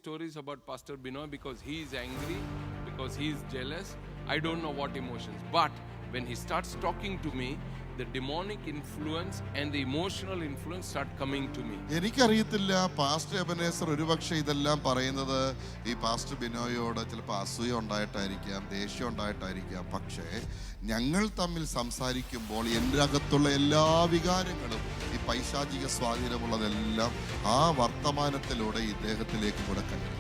stories about Pastor Binoy because he is angry, because he is jealous. I don't know what emotions. But when he starts talking to me, the demonic influence and the emotional influence start coming to me. എനിക്കറിയത്തില്ല pastor Ebenezer ഒരുപക്ഷെ ഇതെല്ലാം പറയുന്നത് ഈ pastor ബിനോയോട് ചിലപ്പോൾ അസൂയ ഉണ്ടായിട്ടായിരിക്കാം, ദേഷ്യം ഉണ്ടായിട്ടായിരിക്കാം. പക്ഷേ ഞങ്ങൾ തമ്മിൽ സംസാരിക്കുമ്പോൾ എൻ്റെ അകത്തുള്ള എല്ലാ വികാരങ്ങളും ഈ പൈശാചിക സ്വാധീനമുള്ളതെല്ലാം ആ വർത്തമാനത്തിലൂടെ ഇദ്ദേഹത്തിലേക്ക് കൂടെ കയറി.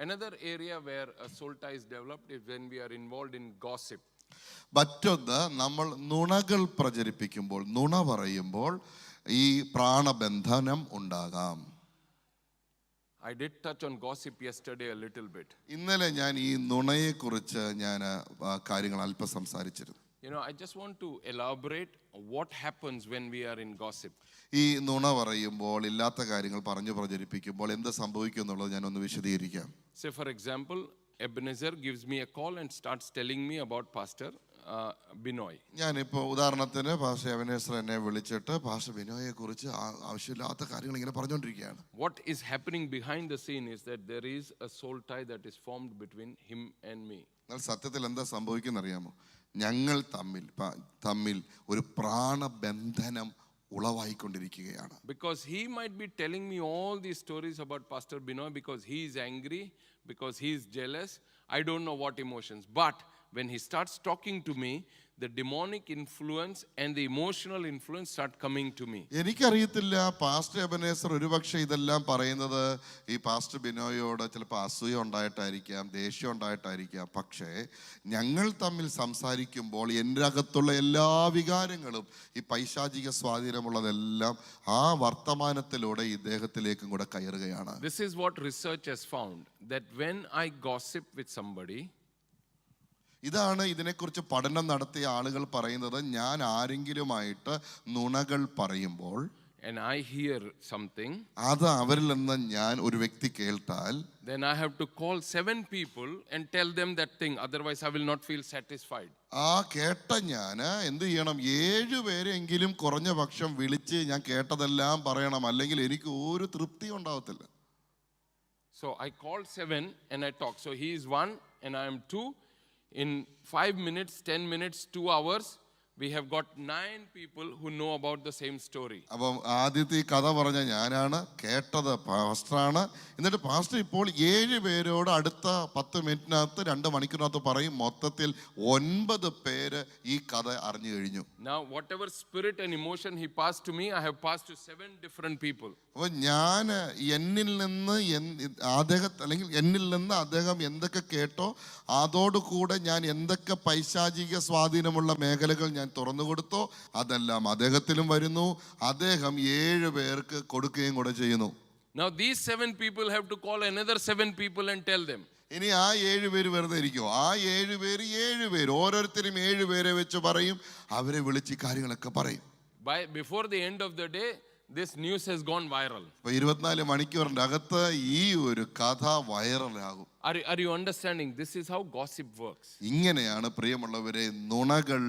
Another area where a soul tie is developed is when we are involved in gossip. മറ്റൊന്ന്, നമ്മൾ നുണകൾ പ്രചരിപ്പിക്കുമ്പോൾ, നുണ പറയുമ്പോൾ ഈ പ്രാണബന്ധനം ഉണ്ടാകാം. I did touch on gossip yesterday a little bit. ഇന്നലെ ഞാൻ ഈ നുണയെക്കുറിച്ച് കാര്യങ്ങൾ അല്പം സംസാരിച്ചിരുന്നു. You know, I just want to elaborate what happens when we are in gossip. ഈ നുണ പറയുമ്പോൾ, ഇല്ലാത്ത കാര്യങ്ങൾ പറഞ്ഞു പ്രചരിപ്പിക്കുമ്പോൾ എന്ത് സംഭവിക്കും എന്നുള്ളത് ഞാൻ ഒന്ന് വിശദീകരിക്കാം. Say for example, Ebenezer gives me a call and starts telling me about Pastor Binoy. ഞാനിപ്പോൾ ഉദാഹരണത്തിന് പാസ്റ്റർ എബനേസർ എന്നെ വിളിച്ചിട്ട് പാസ്റ്റർ ബിനോയെ കുറിച്ച് ആവശ്യമില്ലാത്ത കാര്യങ്ങൾ ഇങ്ങനെ പറഞ്ഞുകൊണ്ടിരിക്കുകയാണ്. What is happening behind the scene is that there is a soul tie that is formed between him and me. എന്നാൽ സത്യത്തിൽ എന്താ സംഭവിക്കുന്നത് അറിയാമോ? ഞങ്ങൾ തമ്മിൽ ഒരു പ്രാണബന്ധനം ഉളവായിക്കൊണ്ടിരിക്കുകയാണ്. Because he might be telling me all these stories about Pastor Binoy because he is angry, because he is jealous. I don't know what emotions. But when he starts talking to me, the demonic influence and the emotional influence start coming to me. എനിക്കറിയത്തില്ല pastor Ebenezer ഒരുപക്ഷെ ഇതെല്ലാം പറയുന്നത് ഈ pastor ബിനോയോട് ചിലപ്പോൾ അസൂയ ഉണ്ടായിട്ടായിരിക്കാം, ദേഷ്യം ഉണ്ടായിട്ടായിരിക്കാം. പക്ഷേ ഞങ്ങൾ തമ്മിൽ സംസാരിക്കുമ്പോൾ എൻ്റെ അകത്തുള്ള എല്ലാ വികാരങ്ങളും ഈ പൈശാചിക സ്വാധീനമുള്ളതെല്ലാം ആ വർത്തമാനത്തിലൂടെ ഇദ്ദേഹത്തിലേക്കും കൂടെ കയറുകയാണ്. This is what research has found, that when I gossip with somebody, ഇതാണ് ഇതിനെക്കുറിച്ച് പഠനം നടത്തിയ ആളുകൾ പറയുന്നത്. ഞാൻ ആരെങ്കിലുമായിട്ട് നുണകൾ പറയുമ്പോൾ and I hear something, അത് അവരിൽ നിന്ന് ഞാൻ ഒരു വ്യക്തി കേട്ടാൽ, then I have to call 7 people and tell them that thing, otherwise I will not feel satisfied. ആ കേട്ട ഞാൻ എന്ത് ചെയ്യണം? 7 പേരെങ്കിലും കുറഞ്ഞ പക്ഷം വിളിച്ച് ഞാൻ കേട്ടതെല്ലാം പറയണം, അല്ലെങ്കിൽ എനിക്ക് ഒരു തൃപ്തി ഉണ്ടാവത്തില്ല. So I called 7 and I talk. So he is 1 and I am 2. In 5 minutes, 10 minutes, 2 hours, we have got 9 people who know about the same story. അപ്പം ആദ്യത്തെ ഈ കഥ പറഞ്ഞ ഞാനാണ്, കേട്ടത് പാസ്റ്ററാണ്. എന്നിട്ട് പാസ്റ്റർ ഇപ്പോൾ 7 പേരോട് അടുത്ത 10 മിനിറ്റിനകത്ത് 2 മണിക്കൂറിനകത്ത് പറയും. മൊത്തത്തിൽ 9 പേര് ഈ കഥ അറിഞ്ഞു കഴിഞ്ഞു. Now whatever spirit and emotion he passed to me, I have passed to 7 different people. അപ്പോൾ ഞാൻ എന്നിൽ നിന്ന് അദ്ദേഹം എന്തൊക്കെ കേട്ടോ അതോടുകൂടെ ഞാൻ എന്തൊക്കെ പൈശാചിക സ്വാധീനമുള്ള മേഖലകൾ ഞാൻ തുറന്നു കൊടുത്തോ അതെല്ലാം അദ്ദേഹത്തിലും വരുന്നു. അദ്ദേഹം 7 പേർക്ക് കൊടുക്കുകയും കൂടെ ചെയ്യുന്നു. Now these 7 people have to call another 7 people and tell them. ഇനി ആ 7 പേര് വെറുതെ ഇരിക്കുമോ? ആ 7 പേര് ഓരോരുത്തരും 7 പേരെ വെച്ച് പറയും. അവരെ വിളിച്ച് കാര്യങ്ങളൊക്കെ പറയും. Before the end of the day, this news has gone viral. 24 മണിക്കൂറിന്റെ അകത്ത് ഈ ഒരു കഥ വൈറലാകും. Are you understanding? This is how gossip works. ഇങ്ങനെയാണ് പ്രിയമുള്ളവരെ നുണകൾ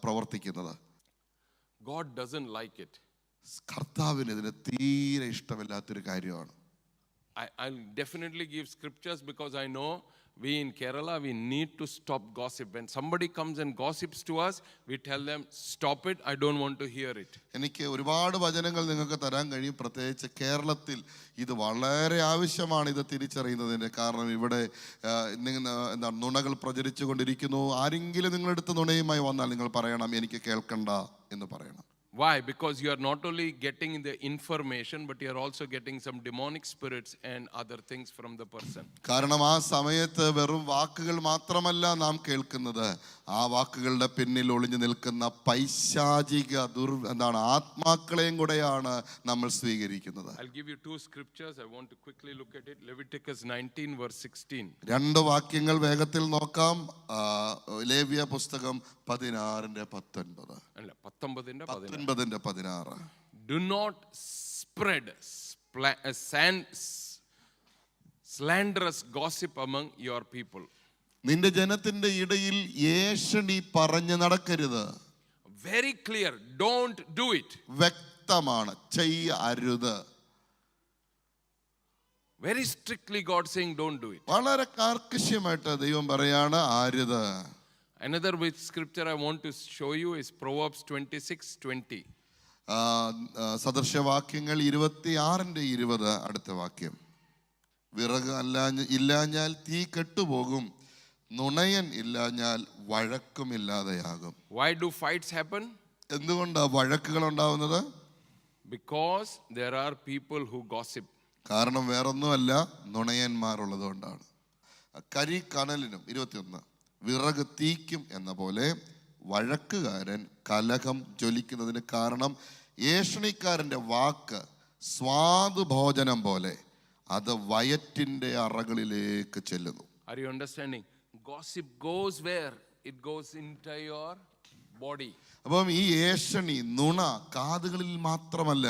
പ്രവർത്തിക്കുന്നത്. God doesn't like it. കർത്താവിന് ഇതിന് തീരെ ഇഷ്ടമില്ലാത്തൊരു കാര്യമാണ്. I'll definitely give scriptures because I know we in Kerala, we need to stop gossip. When somebody comes and gossips to us, we tell them, stop it, I don't want to hear it. എനിക്ക് ഒരുപാട് വചനങ്ങൾ നിങ്ങൾക്ക് തരാൻ കഴിയും. പ്രത്യേകിച്ച് കേരളത്തിൽ ഇത് വളരെ ആവശ്യമാണ് ഇത് തിരിച്ചറിയുന്നതിന്. കാരണം ഇവിടെ എന്താ നുണകൾ പ്രചരിച്ചു കൊണ്ടിരിക്കുന്നു. ആരെങ്കിലും നിങ്ങളെടുത്ത് നുണയുമായി വന്നാൽ നിങ്ങൾ പറയണം, എനിക്ക് കേൾക്കണ്ട എന്ന് പറയണം. Why? Because you are not only getting the information, but you are also getting some demonic spirits and other things from the person. കാരണം ആ സമയത്ത് വെറും വാക്കുകൾ മാത്രമല്ല നാം കേൾക്കുന്നത്, ആ വാക്കുകളുടെ പിന്നിൽ ഒളിഞ്ഞു നിൽക്കുന്ന പൈശാചിക ആത്മാക്കളെയും കൂടെയാണ് നമ്മൾ സ്വീകരിക്കുന്നത്. I'll give you 2 scriptures. I want to quickly look at it. Leviticus 19 verse 16. 2 വാക്യങ്ങൾ വേഗത്തിൽ നോക്കാം. ലേവ്യ പുസ്തകം 16:19. അല്ല 19:16. Do not spread slanderous gossip among your people. നിന്റെ ജനത്തിന്റെ ഇടയിൽ ഏഷണി പറഞ്ഞു നടക്കരുത്. Very clear, don't do it. വ്യക്തമാണ്, ചെയ്യരുത്. Very strictly God saying don't do it. വളരെ കാർക്കശ്യമായിട്ട് ദൈവം പറയാണ് അരുത്. Another which scripture I want to show you is Proverbs 26:20. സദൃശവാക്യങ്ങൾ 26:20 അടുത്ത വാക്യം. വിറക് ഇല്ലാഞ്ഞാൽ തീ കെട്ടുപോകും, നുണയൻ ഇല്ലാഞ്ഞാൽ വഴക്കുമില്ലാതെയാകും. Why do fights happen? എന്തുകൊണ്ടാണ് വഴക്കുകൾ ഉണ്ടാവുന്നത്? Because there are people who gossip. കാരണം വേറൊന്നുമല്ല, നുണയന്മാരുള്ളത് കൊണ്ടാണ്. കരി കനലിനും 21 വിറക് തീക്കും എന്ന പോലെ വഴക്കുകാരൻ കലഹം ജ്വലിക്കുന്നതിന് കാരണം ഏഷണിക്കാരൻ്റെ വാക്ക് സ്വാദുഭോജനം പോലെ അത് വയറ്റിൻ്റെ അറകളിലേക്ക് ചെല്ലുന്നു. Are you understanding? Gossip goes where? It goes into your body. അപ്പം ഈ ഏഷണി നുണ കാതുകളിൽ മാത്രമല്ല,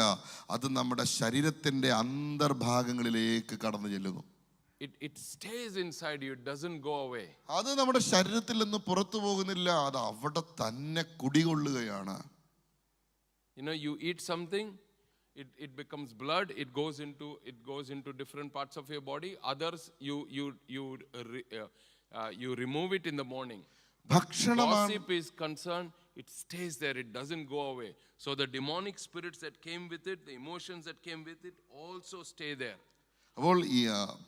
അത് നമ്മുടെ ശരീരത്തിൻ്റെ അന്തർഭാഗങ്ങളിലേക്ക് കടന്നു ചെല്ലുന്നു. It stays inside you, it doesn't go away. അത് നമ്മുടെ ശരീരത്തിൽ നിന്ന് പുറത്തു പോകുന്നില്ല, അത് അവിടെ തന്നെ കുടികൊള്ളുകയാണ്. You know, you eat something, it becomes blood, it goes into different parts of your body. Others you remove it in the morning. Gossip is concerned, it stays there, it doesn't go away. So the demonic spirits that came with it, the emotions that came with it also stay there. അപ്പോൾ ഈ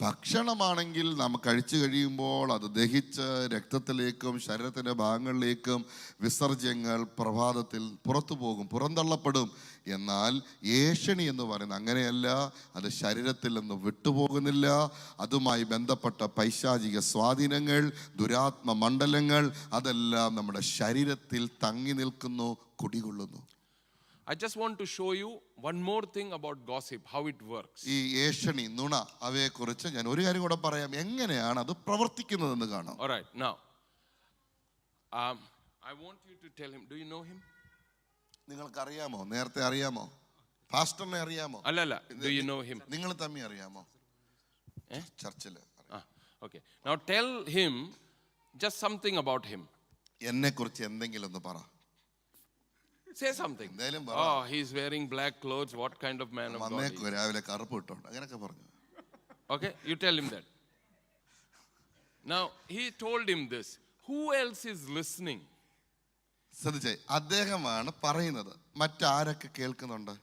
ഭക്ഷണമാണെങ്കിൽ നാം കഴിച്ചു കഴിയുമ്പോൾ അത് ദഹിച്ച് രക്തത്തിലേക്കും ശരീരത്തിൻ്റെ ഭാഗങ്ങളിലേക്കും വിസർജ്യങ്ങൾ പ്രഭാതത്തിൽ പുറത്തു പോകും, പുറന്തള്ളപ്പെടും. എന്നാൽ ഏഷണി എന്ന് പറയുന്നത് അങ്ങനെയല്ല, അത് ശരീരത്തിൽ നിന്ന് വിട്ടുപോകുന്നില്ല. അതുമായി ബന്ധപ്പെട്ട പൈശാചിക സ്വാധീനങ്ങൾ, ദുരാത്മ മണ്ഡലങ്ങൾ അതെല്ലാം നമ്മുടെ ശരീരത്തിൽ തങ്ങി നിൽക്കുന്നു, കുടികൊള്ളുന്നു. I just want to show you one more thing about gossip, how it works. ഈ ഏഷണി നുണ അവയെക്കുറിച്ച് ഞാൻ ഒരു കാര്യം കൂടെ പറയാം, എങ്ങനെയാണ് അത് പ്രവർത്തിക്കുന്നതെന്ന് കാണാം. All right, now I want you to tell him, do you know him? നിങ്ങൾക്ക് അറിയാമോ? നേരത്തെ അറിയാമോ? പാസ്റ്ററിനെ അറിയാമോ? അല്ലല്ല, do you know him? നിങ്ങൾ തമ്മിൽ അറിയാമോ? ചർച്ചിൽ. Okay, now tell him just something about him. എന്നെ കുറിച്ച് എന്തെങ്കിലും ഒന്ന് പറ. Say something. Oh, he's wearing black clothes. What kind of man of God is he? രാവിലെ കറുപ്പ് ഇട്ടോണ്ട് അങ്ങനെയൊക്കെ പറഞ്ഞു. Okay, you tell him that. Now, he told him this. Who else is listening? ശ്രദ്ധിച്ചേ, അദ്ദേഹമാണ് പറയുന്നത്, മറ്റാരൊക്കെ കേൾക്കുന്നുണ്ട്?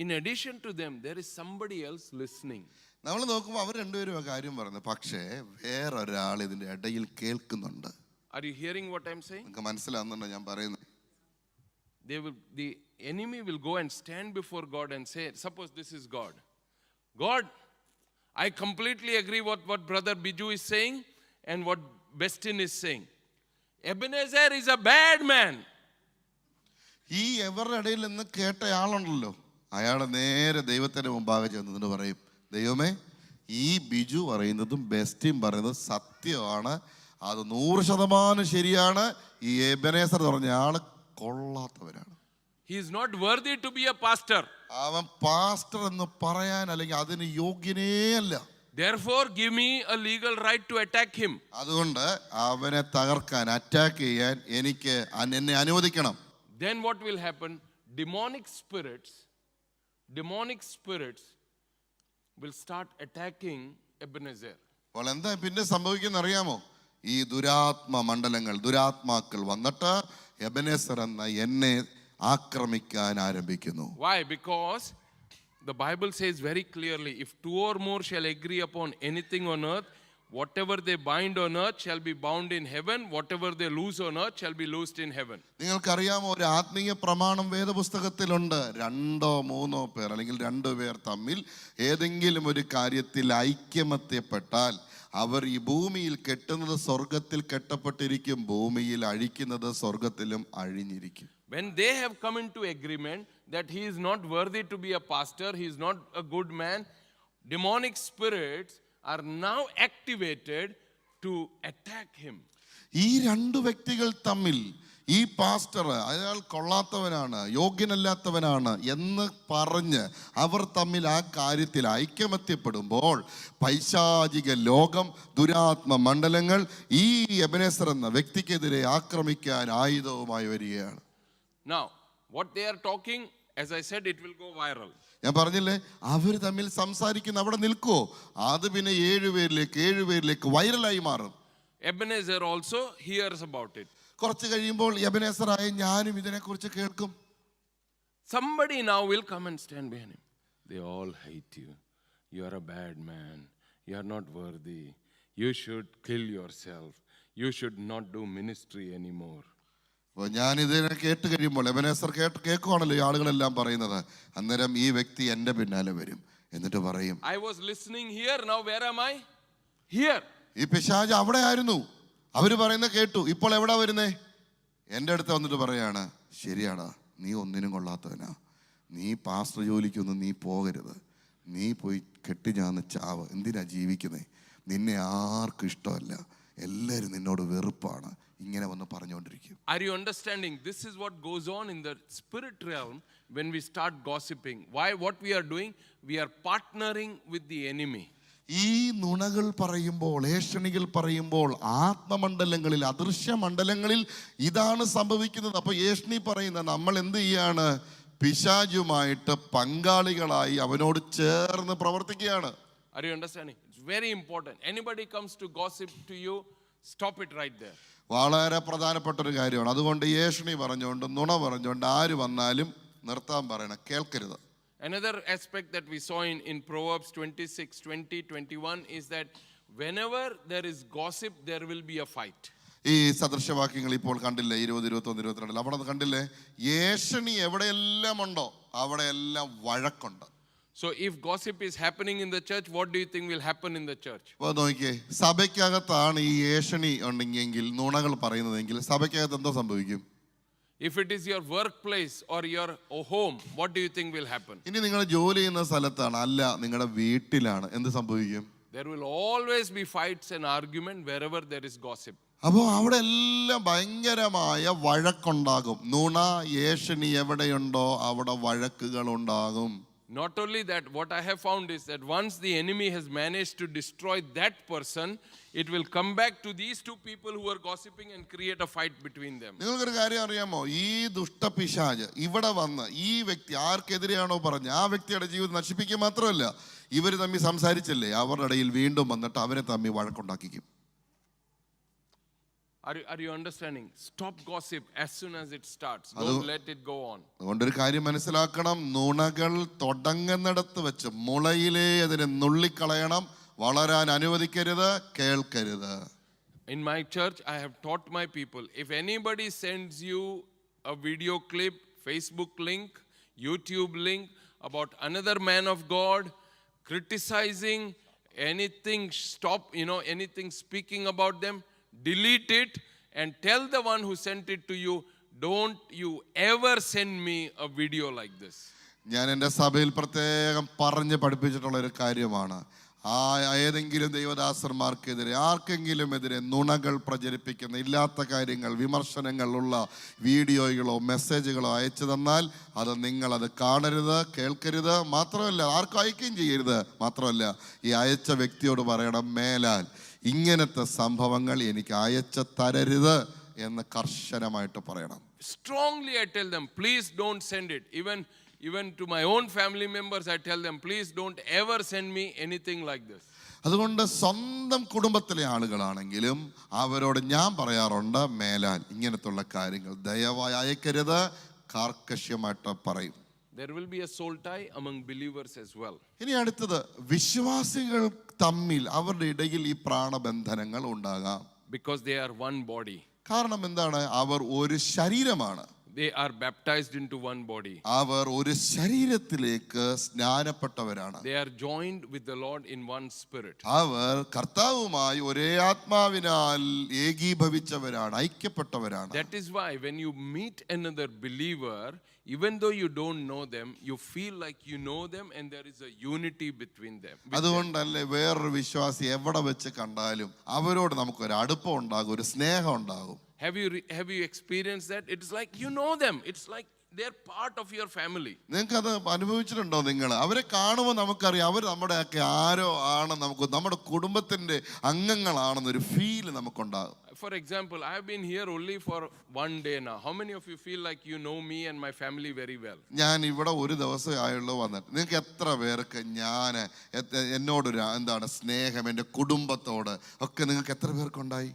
In addition to them, there is somebody else listening. നമ്മൾ നോക്കുമ്പോൾ അവർ രണ്ടുപേരും ആ കാര്യം പറയുന്നത്, പക്ഷേ വേറൊരാൾ ഇതിന്റെ ഇടയിൽ കേൾക്കുന്നുണ്ട്. Are you hearing what I'm saying? നിങ്ങൾക്ക് മനസ്സിലാവുന്നുണ്ടോ ഞാൻ പറയുന്നത്? The enemy will go and stand before God and say, suppose this is God. God, I completely agree what Brother Biju is saying and what Bestin is saying. Ebenezer is a bad man. ഈ എവരുടെ ഇടയിൽ നിന്ന് കേട്ട ആളുണ്ടല്ലോ, അയാൾ നേരെ ദൈവത്തിന്റെ മുമ്പാകെ ചെന്നിട്ട് പറയും, ദൈവമേ, ഈ ബിജു പറയുന്നതും ബെസ്റ്റിയും പറയുന്നതും സത്യമാണ്, അത് 100% ശരിയാണ്. ഈ എബനേസർ പറഞ്ഞ ആള് കൊള്ളാത്തവരാണ്. He is not worthy to be a pastor. അവൻ പാസ്റ്റർ എന്ന് പറയാൻ അല്ലെങ്കിൽ അതിന് യോഗ്യനേ അല്ല. Therefore give me a legal right to attack him. അതുകൊണ്ട് അവനെ തകർക്കാൻ, അറ്റാക്ക് ചെയ്യാൻ എനിക്ക് എന്നെ അനുവദിക്കണം. Then what will happen? Demonic spirits will start attacking Ebenezer. അപ്പോൾ എന്താ പിന്നെ സംഭവിക്കുന്ന അറിയാമോ? ഈ ദുരാത്മ മണ്ഡലങ്ങൾ, ദുരാത്മാക്കൾ വന്നിട്ട് എബനേസർ എന്ന എന്നെ ആക്രമിക്കാൻ ആരംഭിക്കുന്നു. Why? Because the Bible says very clearly, if 2 or more shall agree upon anything on earth, whatever they bind on earth shall be bound in heaven, whatever they loose on earth shall be loosed in heaven. നിങ്ങൾക്കറിയാമോ, ഒരു ആത്മീയ പ്രമാണം വേദപുസ്തകത്തിലുണ്ട്. 2-3 പേർ അല്ലെങ്കിൽ 2 പേർ തമ്മിൽ ഏതെങ്കിലും ഒരു കാര്യത്തിൽ ഐക്യമത്യപ്പെട്ടാൽ അവർ ഈ ഭൂമിയിൽ കെട്ടുന്നത് സ്വർഗത്തിൽ കെട്ടപ്പെട്ടിരിക്കും, ഭൂമിയിൽ അഴിക്കുന്നത് സ്വർഗത്തിലും അഴിഞ്ഞിരിക്കും. When they have come into agreement that he is not worthy to be a pastor, he is not a good man, demonic spirits are now activated to attack him. ഈ 2 വ്യക്തികൾ തമ്മിൽ ഈ പാസ്റ്റർ അയാൾ കൊള്ളാത്തവനാണ്, യോഗ്യനല്ലാത്തവനാണ് എന്ന് പറഞ്ഞ് അവർ തമ്മിൽ ആ കാര്യത്തിൽ ഐക്യമത്യപ്പെടുമ്പോൾ പൈശാചിക ലോകം, ദുരാത്മ മണ്ഡലങ്ങൾ ഈ എബനേസർ എന്ന വ്യക്തിക്കെതിരെ ആക്രമിക്കാൻ ആയുധവുമായി വരികയാണ്. Now, what they are talking, as I said, it will go viral. ഞാൻ പറഞ്ഞില്ലേ, അവർ തമ്മിൽ സംസാരിക്കുന്ന അവിടെ നിൽക്കുവോ, അത് പിന്നെ 7 പേരിലേക്ക് വൈറലായി മാറും. Ebenezer also hears about it. കുറച്ച് കഴിയുമ്പോൾ എബനേസറായ ഞാനും ഇതിനെക്കുറിച്ച് കേൾക്കും. Somebody now will come and stand behind him. They all hate you. You are a bad man. You are not worthy. You should kill yourself. You should not do ministry anymore. അപ്പോൾ ഞാൻ ഇതിനെ കേട്ട് കഴിയുമ്പോൾ Ebenezer കേൾക്കുവാണല്ലോ ഈ ആളുകളെല്ലാം പറയുന്നത്. അന്നേരം ഈ വ്യക്തി എൻ്റെ പിന്നാലെ വരും, എന്നിട്ട് പറയും, I was listening here, now where am I? Here. ഈ പിശാച് അവിടെ ആയിരുന്നു, അവര് പറയുന്ന കേട്ടു, ഇപ്പോൾ എവിടെ വരുന്നേ? എൻ്റെ അടുത്ത് വന്നിട്ട് പറയാണ്, ശരിയാടാ, നീ ഒന്നിനും കൊള്ളാത്തവനാ, നീ പാസ്റ്റർ ജോലിക്കൊന്നും നീ പോകരുത്, നീ പോയി കെട്ടിഞ്ഞാന്ന് ചാവ്, എന്തിനാ ജീവിക്കുന്നേ, നിന്നെ ആർക്കും ഇഷ്ടമല്ല, എല്ലാവരും നിന്നോട് വെറുപ്പാണ്, ഇങ്ങനെ വന്ന് പറഞ്ഞുകൊണ്ടിരിക്കും. Are you understanding? This is what goes on in the spirit realm when we start gossiping. Why? What we are doing? We are partnering with the enemy. ഈ നുണകൾ പറയുമ്പോൾ, ഏഷണികൾ പറയുമ്പോൾ ആത്മമണ്ഡലങ്ങളിൽ, അദൃശ്യ മണ്ഡലങ്ങളിൽ ഇതാണ് സംഭവിക്കുന്നത്. അപ്പൊ ഏഷണി പറയുന്ന നമ്മൾ എന്ത് ചെയ്യാണ്? പിശാചുമായിട്ട് പങ്കാളികളായി അവനോട് ചേർന്ന് പ്രവർത്തിക്കുകയാണ്. Are you understanding? It's very important. Anybody comes to gossip to you, stop it right there. വളരെ പ്രധാനപ്പെട്ട ഒരു കാര്യമാണ്. അതുകൊണ്ട് ഏഷണി പറഞ്ഞുകൊണ്ട്, നുണ പറഞ്ഞുകൊണ്ട് ആര് വന്നാലും നിർത്താൻ പറയണം, കേൾക്കരുത്. Another aspect that we saw in Proverbs 26, 20, 21 is that whenever there is gossip, there will be a fight. ഈ സദൃശവാക്യങ്ങൾ ഇപ്പോൾ കണ്ടില്ലേ, 20, 21, 22 അവിടെ കണ്ടില്ലേ, ഏഷണി എവിടെയെല്ലാം ഉണ്ടോ അവിടെയെല്ലാം വഴക്കുണ്ട്. So if gossip is happening in the church, what do you think will happen in the church? അപ്പോൾ നോക്കിയേ, സഭയ്ക്കകത്താണ് ഈ ഏഷണി ഉണ്ടെങ്കിൽ, നുണകൾ പറയുന്നതെങ്കിൽ സഭയ്ക്കകത്ത് എന്തോ സംഭവിക്കും? If it is your workplace or your home, what do you think will happen? ഇനി നിങ്ങൾ ജോലി ചെയ്യുന്ന സ്ഥലത്താണ്, അല്ല നിങ്ങളുടെ വീട്ടിലാണ്, എന്ത് സംഭവിക്കും? There will always be fights and argument wherever there is gossip. അപ്പോൾ അവിടെ എല്ലാം ഭയങ്കരമായ വഴക്കുണ്ടാകും. നുണ, ഏഷണി എവിടെയുണ്ടോ അവിടെ വഴക്കുകൾ ഉണ്ടാകും. Not only that, what I have found is that once the enemy has managed to destroy that person, it will come back to these two people who are gossiping and create a fight between them. നിങ്ങൾക്കൊരു കാര്യം അറിയാമോ? ഈ ദുഷ്ടപിശാച് ഇവിടെ വന്ന് ഈ വ്യക്തി ആർക്കെതിരെയാണോ പറഞ്ഞ ആ വ്യക്തിയുടെ ജീവിതം നശിപ്പിക്കുക മാത്രമല്ല, ഇവർ തമ്മിൽ സംസാരിച്ചില്ലേ, അവരുടെ ഇടയിൽ വീണ്ടും വന്നിട്ട് അവരെ തമ്മിൽ വഴക്കുണ്ടാക്കിക്കും. Are you understanding? Stop gossip as soon as it starts. Don't let it go on. അതുകൊണ്ടൊരു കാര്യം മനസ്സിലാക്കണം, നുണകൾ തുടങ്ങുന്നിടത്ത് വെച്ച് മുളയിലേ അതിനെ നുള്ളിക്കളയണം, വളരാൻ അനുവദിക്കരുത്, കേൾക്കരുത്. In my church, I have taught my people, if anybody sends you a video clip, Facebook link, YouTube link about another man of God, criticizing anything, stop, anything speaking about them, delete it and tell the one who sent it to you, don't you ever send me a video like this. ഞാൻ എൻ്റെ സഭയിൽ പ്രത്യേകം പറഞ്ഞ് പഠിപ്പിച്ചിട്ടുള്ള ഒരു കാര്യമാണ്, ഏതെങ്കിലും ദൈവദാസന്മാർക്കെതിരെ ആർക്കെങ്കിലും എതിരെ നുണകൾ പ്രചരിപ്പിക്കുന്ന, ഇല്ലാത്ത കാര്യങ്ങൾ, വിമർശനങ്ങളുള്ള വീഡിയോകളോ മെസ്സേജുകളോ അയച്ചു തന്നാൽ അത് നിങ്ങളത് കാണരുത്, കേൾക്കരുത്, മാത്രമല്ല ആർക്കും അയക്കുകയും ചെയ്യരുത്. മാത്രമല്ല ഈ അയച്ച വ്യക്തിയോട് പറയണം, മേലാൽ ഇങ്ങനത്തെ സംഭവങ്ങൾ എനിക്ക് അയച്ചു തരരുത് എന്ന് കർശനമായിട്ട് പറയണം. Strongly I tell them, please don't send it. Even to my own family members, I tell them, please don't ever send me anything like this. അതുകൊണ്ട് സ്വന്തം കുടുംബത്തിലെ ആളുകളാണെങ്കിലും അവരോട് ഞാൻ പറയാറുണ്ട്, മേലാൽ ഇങ്ങനത്തുള്ള കാര്യങ്ങൾ ദയവായി അയക്കരുത്, കാർക്കശ്യമായിട്ട് പറയും. There will be a soul tie among believers as well. ഇനി അടുത്തത്, വിശ്വാസികൾ തമ്മിൽ അവരുടെ ഇടയിൽ ഈ പ്രാണബന്ധനങ്ങൾ ഉണ്ടാകാം. Because they are one body. കാരണം എന്താണ്? അവർ ഒരു ശരീരമാണ്. They are baptized into one body. അവർ ഒരു ശരീരത്തിലേക്ക് സ്നാനപ്പെട്ടവരാണ്. They are joined with the Lord in one spirit. അവർ കർത്താവുമായി ഒരേ ആത്മാവിനാൽ ഏകീഭവിച്ചവരാണ്, ഐക്യപ്പെട്ടവരാണ്. That is why when you meet another believer, even though you don't know them, you feel like you know them and there is a unity between them. അതുകൊണ്ടല്ലേ വേറൊരു വിശ്വാസി എവിടെ വെച്ച് കണ്ടാലും അവരോട് നമുക്കൊരു അടുപ്പം ഉണ്ടാകും, ഒരു സ്നേഹം ഉണ്ടാകും. Have you experienced that? It's like you know them. It's like they're part of your family. നിങ്ങൾക്ക് അത് അനുഭവിച്ചിട്ടുണ്ടോ? നിങ്ങൾ അവരെ കാണുമ്പോൾ നമുക്കറിയാം അവർ നമ്മുടെയൊക്കെ ആരോ ആണ്, നമുക്ക് നമ്മുടെ കുടുംബത്തിന്റെ അംഗങ്ങളാണെന്നൊരു feel നമുക്കുണ്ടാകും. For example, I have been here only for one day now. How many of you feel like you know me and my family very well? ഞാൻ ഇവിടെ ഒരു ദിവസം ആയുള്ളൂ വന്നിട്ട്. നിങ്ങൾക്ക് എത്ര പേർക്ക് എന്നോടൊരു എന്താണ് സ്നേഹം, എൻ്റെ കുടുംബത്തോട് ഒക്കെ നിങ്ങൾക്ക് എത്ര പേർക്കുണ്ടായി?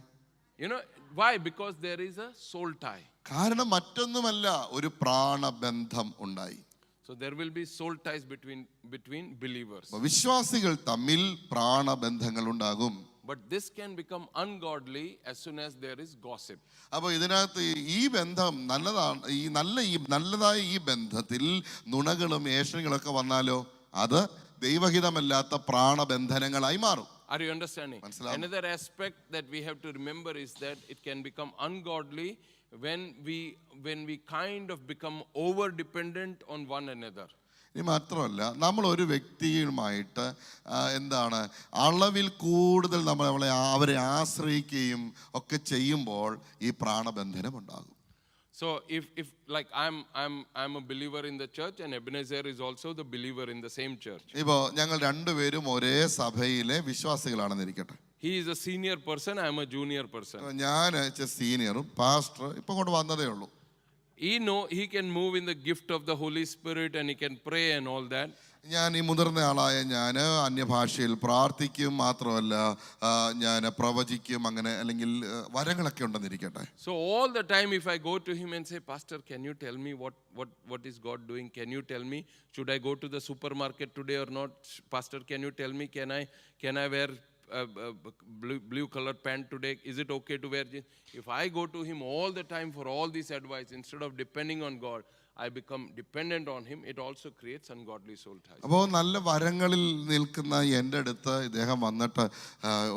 You know why? Because there is a soul tie. കാരണം മറ്റൊന്നുമല്ല, ഒരു പ്രാണബന്ധം ഉണ്ടായി. So there will be soul ties between believers. വിശ്വാസികൾ തമ്മിൽ പ്രാണബന്ധങ്ങൾ ഉണ്ടാകും. But this can become ungodly as soon as there is gossip. അപ്പോൾ ഇതിനകത്ത് ഈ ബന്ധം നല്ലതാണ്, നല്ലതായ ഈ ബന്ധത്തിൽ നുണകളും ഏഷണികളൊക്കെ വന്നാലോ അത് ദൈവഹിതമല്ലാത്ത പ്രാണബന്ധനങ്ങളായി മാറും. Are you understanding? Another aspect that we have to remember is that it can become ungodly when we kind of become over dependent on one another. ഇനി മാത്രമല്ല, നമ്മൾ ഒരു വ്യക്തിയുമായിട്ട് എന്താണ് അളവിൽ കൂടുതൽ അവരെ ആശ്രയിക്കുകയും ഒക്കെ ചെയ്യുമ്പോൾ ഈ പ്രാണബന്ധനം ഉണ്ടാകും. So if like I'm a believer in the church and Ebenezer is also the believer in the same church. ഇപ്പോൾ ഞങ്ങൾ രണ്ടുപേരും ഒരേ സഭയിലെ വിശ്വാസികളാണെന്ന് ഇരിക്കട്ടെ. He is a senior person, I am a junior person. ഞാൻ സീനിയറും പാസ്റ്റർ ഇപ്പം കൊണ്ട് വന്നതേ ഉള്ളൂ. He can move in the gift of the Holy Spirit and he can pray and all that. ഞാൻ ഈ മുതിർന്ന ആളായ ഞാൻ അന്യഭാഷയിൽ പ്രാർത്ഥിക്കും, മാത്രമല്ല ഞാൻ പ്രവചിക്കും, അങ്ങനെ അല്ലെങ്കിൽ വരങ്ങളൊക്കെ ഉണ്ടെന്നിരിക്കട്ടെ. So all the time if I go to him and say, Pastor, can you tell me what is God doing? Can you tell me, should I go to the supermarket today or not? Pastor, can you tell me, can I wear blue colored pant today? Is it okay to wear jeans? If I go to him all the time for all this advice, instead of depending on God, I become dependent on him. It also creates ungodly soul ties. അപ്പോൾ നല്ല വരങ്ങളിൽ നിൽക്കുന്ന എൻ്റെ അടുത്ത് ഇദ്ദേഹം വന്നിട്ട്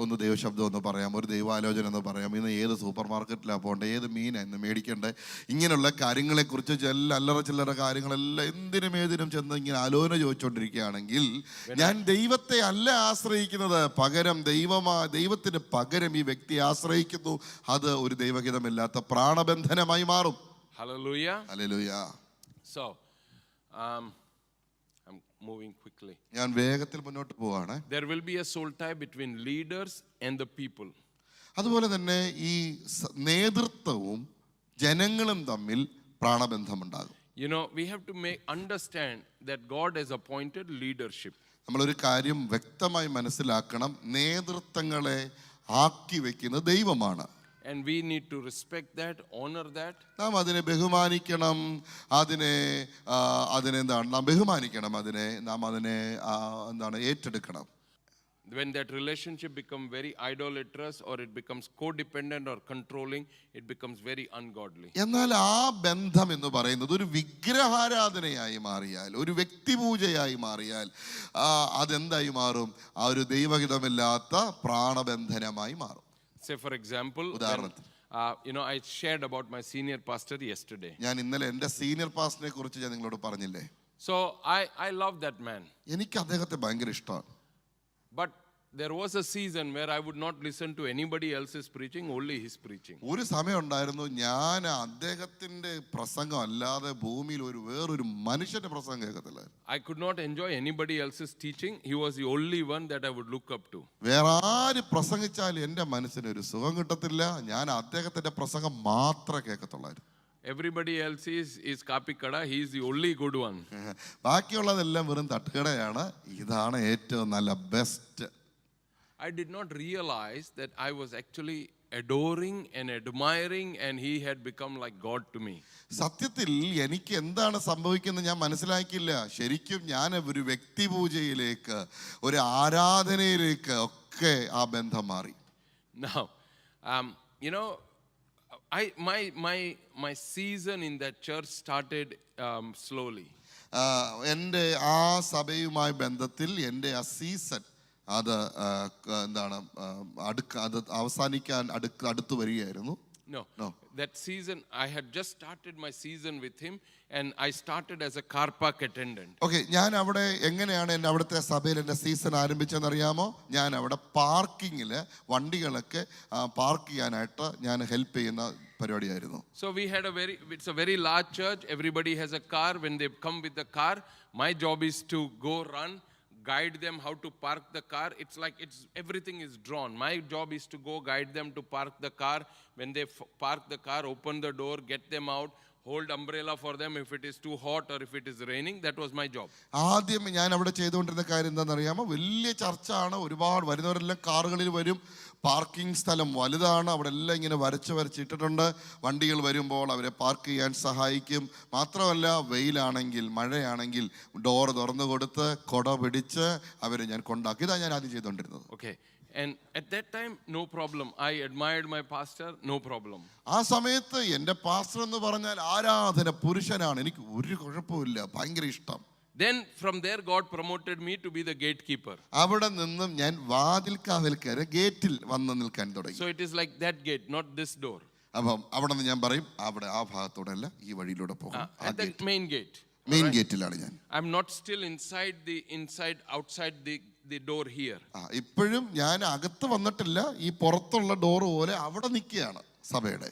ഒന്ന് ദൈവശബ്ദം ഒന്ന് പറയാം, ഒരു ദൈവാലോചന എന്ന് പറയാം, ഇന്ന് ഏത് സൂപ്പർ മാർക്കറ്റിലാണ് പോകേണ്ടത്, ഏത് മീനാണ് ഇന്ന് മേടിക്കേണ്ടത്, ഇങ്ങനെയുള്ള കാര്യങ്ങളെക്കുറിച്ച് അല്ലറ ചില്ലറ കാര്യങ്ങളെല്ലാം എന്തിനും ഏതിനും ചെന്ന് ഇങ്ങനെ ആലോചന ചോദിച്ചുകൊണ്ടിരിക്കുകയാണെങ്കിൽ ഞാൻ ദൈവത്തെ അല്ല ആശ്രയിക്കുന്നത്, പകരം ദൈവത്തിന് പകരം ഈ വ്യക്തി ആശ്രയിക്കുന്നു. അത് ഒരു ദൈവഹിതമില്ലാത്ത പ്രാണബന്ധനമായി മാറും. Hallelujah. Hallelujah. So, I'm moving quickly. ഞാൻ വേഗത്തിൽ മുന്നോട്ട് പോവാണ്. There will be a soul tie between leaders and the people. അതുപോലെ തന്നെ ഈ നേതൃത്വവും ജനങ്ങളും തമ്മിൽ പ്രാണബന്ധമുണ്ടാകും. You know, we have to understand that God has appointed leadership. നമ്മളൊരു കാര്യം വ്യക്തമായി മനസ്സിലാക്കണം, നേതൃത്വങ്ങളെ ആക്കി വെക്കുന്നത് ദൈവമാണ്. And we need to respect that, honor that. നാം അതിനെ ബഹുമാനിക്കണം, നാം ബഹുമാനിക്കണം, നാം അതിനെ ഏറ്റെടുക്കണം. When that relationship becomes very idolatrous or it becomes codependent or controlling, it becomes very ungodly. എന്നാൽ ആ ബന്ധം എന്ന് പറയുന്നത് ഒരു വിഗ്രഹാരാധനയായി മാറിയാൽ, ഒരു വ്യക്തിപൂജയായി മാറിയാൽ അതെന്തായി മാറും? ആ ഒരു ദൈവഹിതമില്ലാത്ത പ്രാണബന്ധനമായി മാറും. Say for example, I shared about my senior pastor yesterday. ഞാൻ ഇന്നലെ എൻ്റെ സീനിയർ പാസ്റ്ററിനെ കുറിച്ച് ഞാൻ നിങ്ങളോട് പറഞ്ഞില്ലേ? So I love that man. എനിക്ക് അദ്ദേഹത്തെ ഭയങ്കര ഇഷ്ടമാണ്. But there was a season where I would not listen to anybody else's preaching, only his preaching. ഒരു സമയം ഉണ്ടായിരുന്നു, ഞാൻ അദ്ദേഹത്തിന്റെ പ്രസംഗം അല്ലാതെ ഭൂമിയിൽ വേറൊരു മനുഷ്യന്റെ പ്രസംഗം കേൾക്കത്തില്ല. I could not enjoy anybody else's teaching. He was the only one that I would look up to. വേറെ ആര് പ്രസംഗിച്ചാലും എൻ്റെ മനസ്സിന് ഒരു സുഖം കിട്ടത്തില്ല. ഞാൻ അദ്ദേഹത്തിന്റെ പ്രസംഗം മാത്രമേ കേൾക്കത്തുള്ളായിരുന്നു. Everybody else is kapikada. He is the only good one. ബാക്കിയുള്ളതെല്ലാം വെറും തട്ടുകടയാണ്. ഇതാണ് ഏറ്റവും നല്ല best. I did not realize that I was actually adoring and admiring and he had become like God to me. സത്യത്തിൽ എനിക്ക് എന്താണ് സംഭവിക്കുന്നത് ഞാൻ മനസ്സിലാക്കിയില്ല. ശരിക്കും ഞാൻ ഒരു വ്യക്തിപൂജയിലേക്ക്, ഒരു ആരാധനയിലേക്ക് ഒക്കെ ആ ബന്ധം മാറി. Now, my season in that church started slowly. എൻ്റെ ആ സഭയുമായി ബന്ധത്തിൽ എൻ്റെ ആ സീസൺ അത് അവസാനിക്കാൻ അടുത്തു വരികയായിരുന്നു. No. No. That season, I had just started my season with him, and I started as a car park attendant. Okay, ഞാൻ അവിടെ എങ്ങനെയാണ് എൻ്റെ അവിടുത്തെ സഭയിൽ എൻ്റെ സീസൺ ആരംഭിച്ചതെന്ന് അറിയാമോ? ഞാൻ അവിടെ പാർക്കിങ്ങിൽ വണ്ടികളൊക്കെ പാർക്ക് ചെയ്യാനായിട്ട് ഞാൻ ഹെൽപ്പ് ചെയ്യുന്ന പരിപാടിയായിരുന്നു. So it's a very large church. Everybody has a car. When they come with the car, my job is to go run, guide them how to park the car. It's like everything is drawn. My job is to go guide them to park the car. When they park the car, open the door, get them out, hold umbrella for them if it is too hot or if it is raining. That was my job. ആദ്യം ഞാൻ അവിടെ ചെയ്തുകൊണ്ടിരുന്ന കാര്യം എന്താണെന്ന് അറിയാമോ? വലിയ ചർച്ചാണ്, ഒരുപാട് വരുന്നവരെല്ലാം കാറുകളിൽ വരും, പാർക്കിംഗ് സ്ഥലം വലുതാണ്, അവിടെ എല്ലാം ഇങ്ങനെ വരച്ചിട്ടിട്ടുണ്ട്. വണ്ടികൾ വരുമ്പോൾ അവരെ പാർക്ക് ചെയ്യാൻ സഹായിക്കും. മാത്രമല്ല വെയിലാണെങ്കിൽ മഴയാണെങ്കിൽ ഡോർ തുറന്നു കൊടുത്ത് കൊട പിടിച്ച് അവരെ ഞാൻ കൊണ്ടാക്കി. ഇതാണ് ഞാൻ ആദ്യം ചെയ്തുകൊണ്ടിരുന്നത്. Okay. And at that time, no problem. I admired my pastor, no problem. ആ സമയത്ത് എൻ്റെ പാസ്റ്റർ എന്ന് പറഞ്ഞാൽ ആരാധന പുരുഷനാണ്, എനിക്ക് ഒരു കുഴപ്പമില്ല, ഭയങ്കര ഇഷ്ടം. Then from there, God promoted me to be the gatekeeper. അവിടെ നിന്നും ഞാൻ വാതിൽക്കാവൽക്കാരെ ഗേറ്റിൽ വന്ന് നിൽക്കാൻ തുടങ്ങി. So it is like that gate, not this door. അപ്പം അവിടെ നിന്ന് ഞാൻ പറയും, അവിടെ ആ ഭാഗത്തൂടെ അല്ല, ഈ വഴിയിലൂടെ പോകും. At the main gate. Main ഗേറ്റിലാണ് ഞാൻ. I'm not still outside the door here. ഇപ്പോഴും ഞാൻ അകത്ത് വന്നിട്ടില്ല, ഈ പുറത്തുള്ള ഡോർ പോലെ അവിടെ നിൽക്കുകയാണ് സഭയുടെ.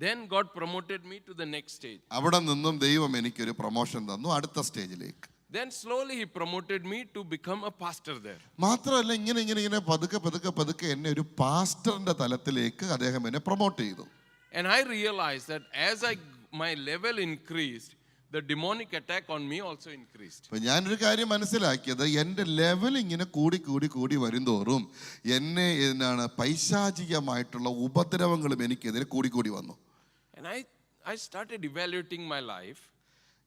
Then God promoted me to the next stage. അവിടെ നിന്നും ദൈവം എനിക്കൊരു പ്രൊമോഷൻ തന്നു അടുത്ത സ്റ്റേജിലേക്ക്. Then slowly he promoted me to become a pastor there. മാത്രമല്ല ഇങ്ങനെ പതുക്കെ എന്നെ ഒരു പാസ്റ്ററിന്റെ തലത്തിലേക്ക് അദ്ദേഹം എന്നെ പ്രൊമോട്ട് ചെയ്തു. And I realized that as my level increased, the demonic attack on me also increased. അപ്പോൾ ഞാനൊരു കാര്യം മനസ്സിലാക്കിയത്, എൻ്റെ ലെവൽ ഇങ്ങനെ കൂടി വരുന്തോറും എന്നെ എന്താണ് പൈശാചികമായിട്ടുള്ള ഉപദ്രവങ്ങളും എനിക്കെതിരെ കൂടി വന്നു. And I started evaluating my life.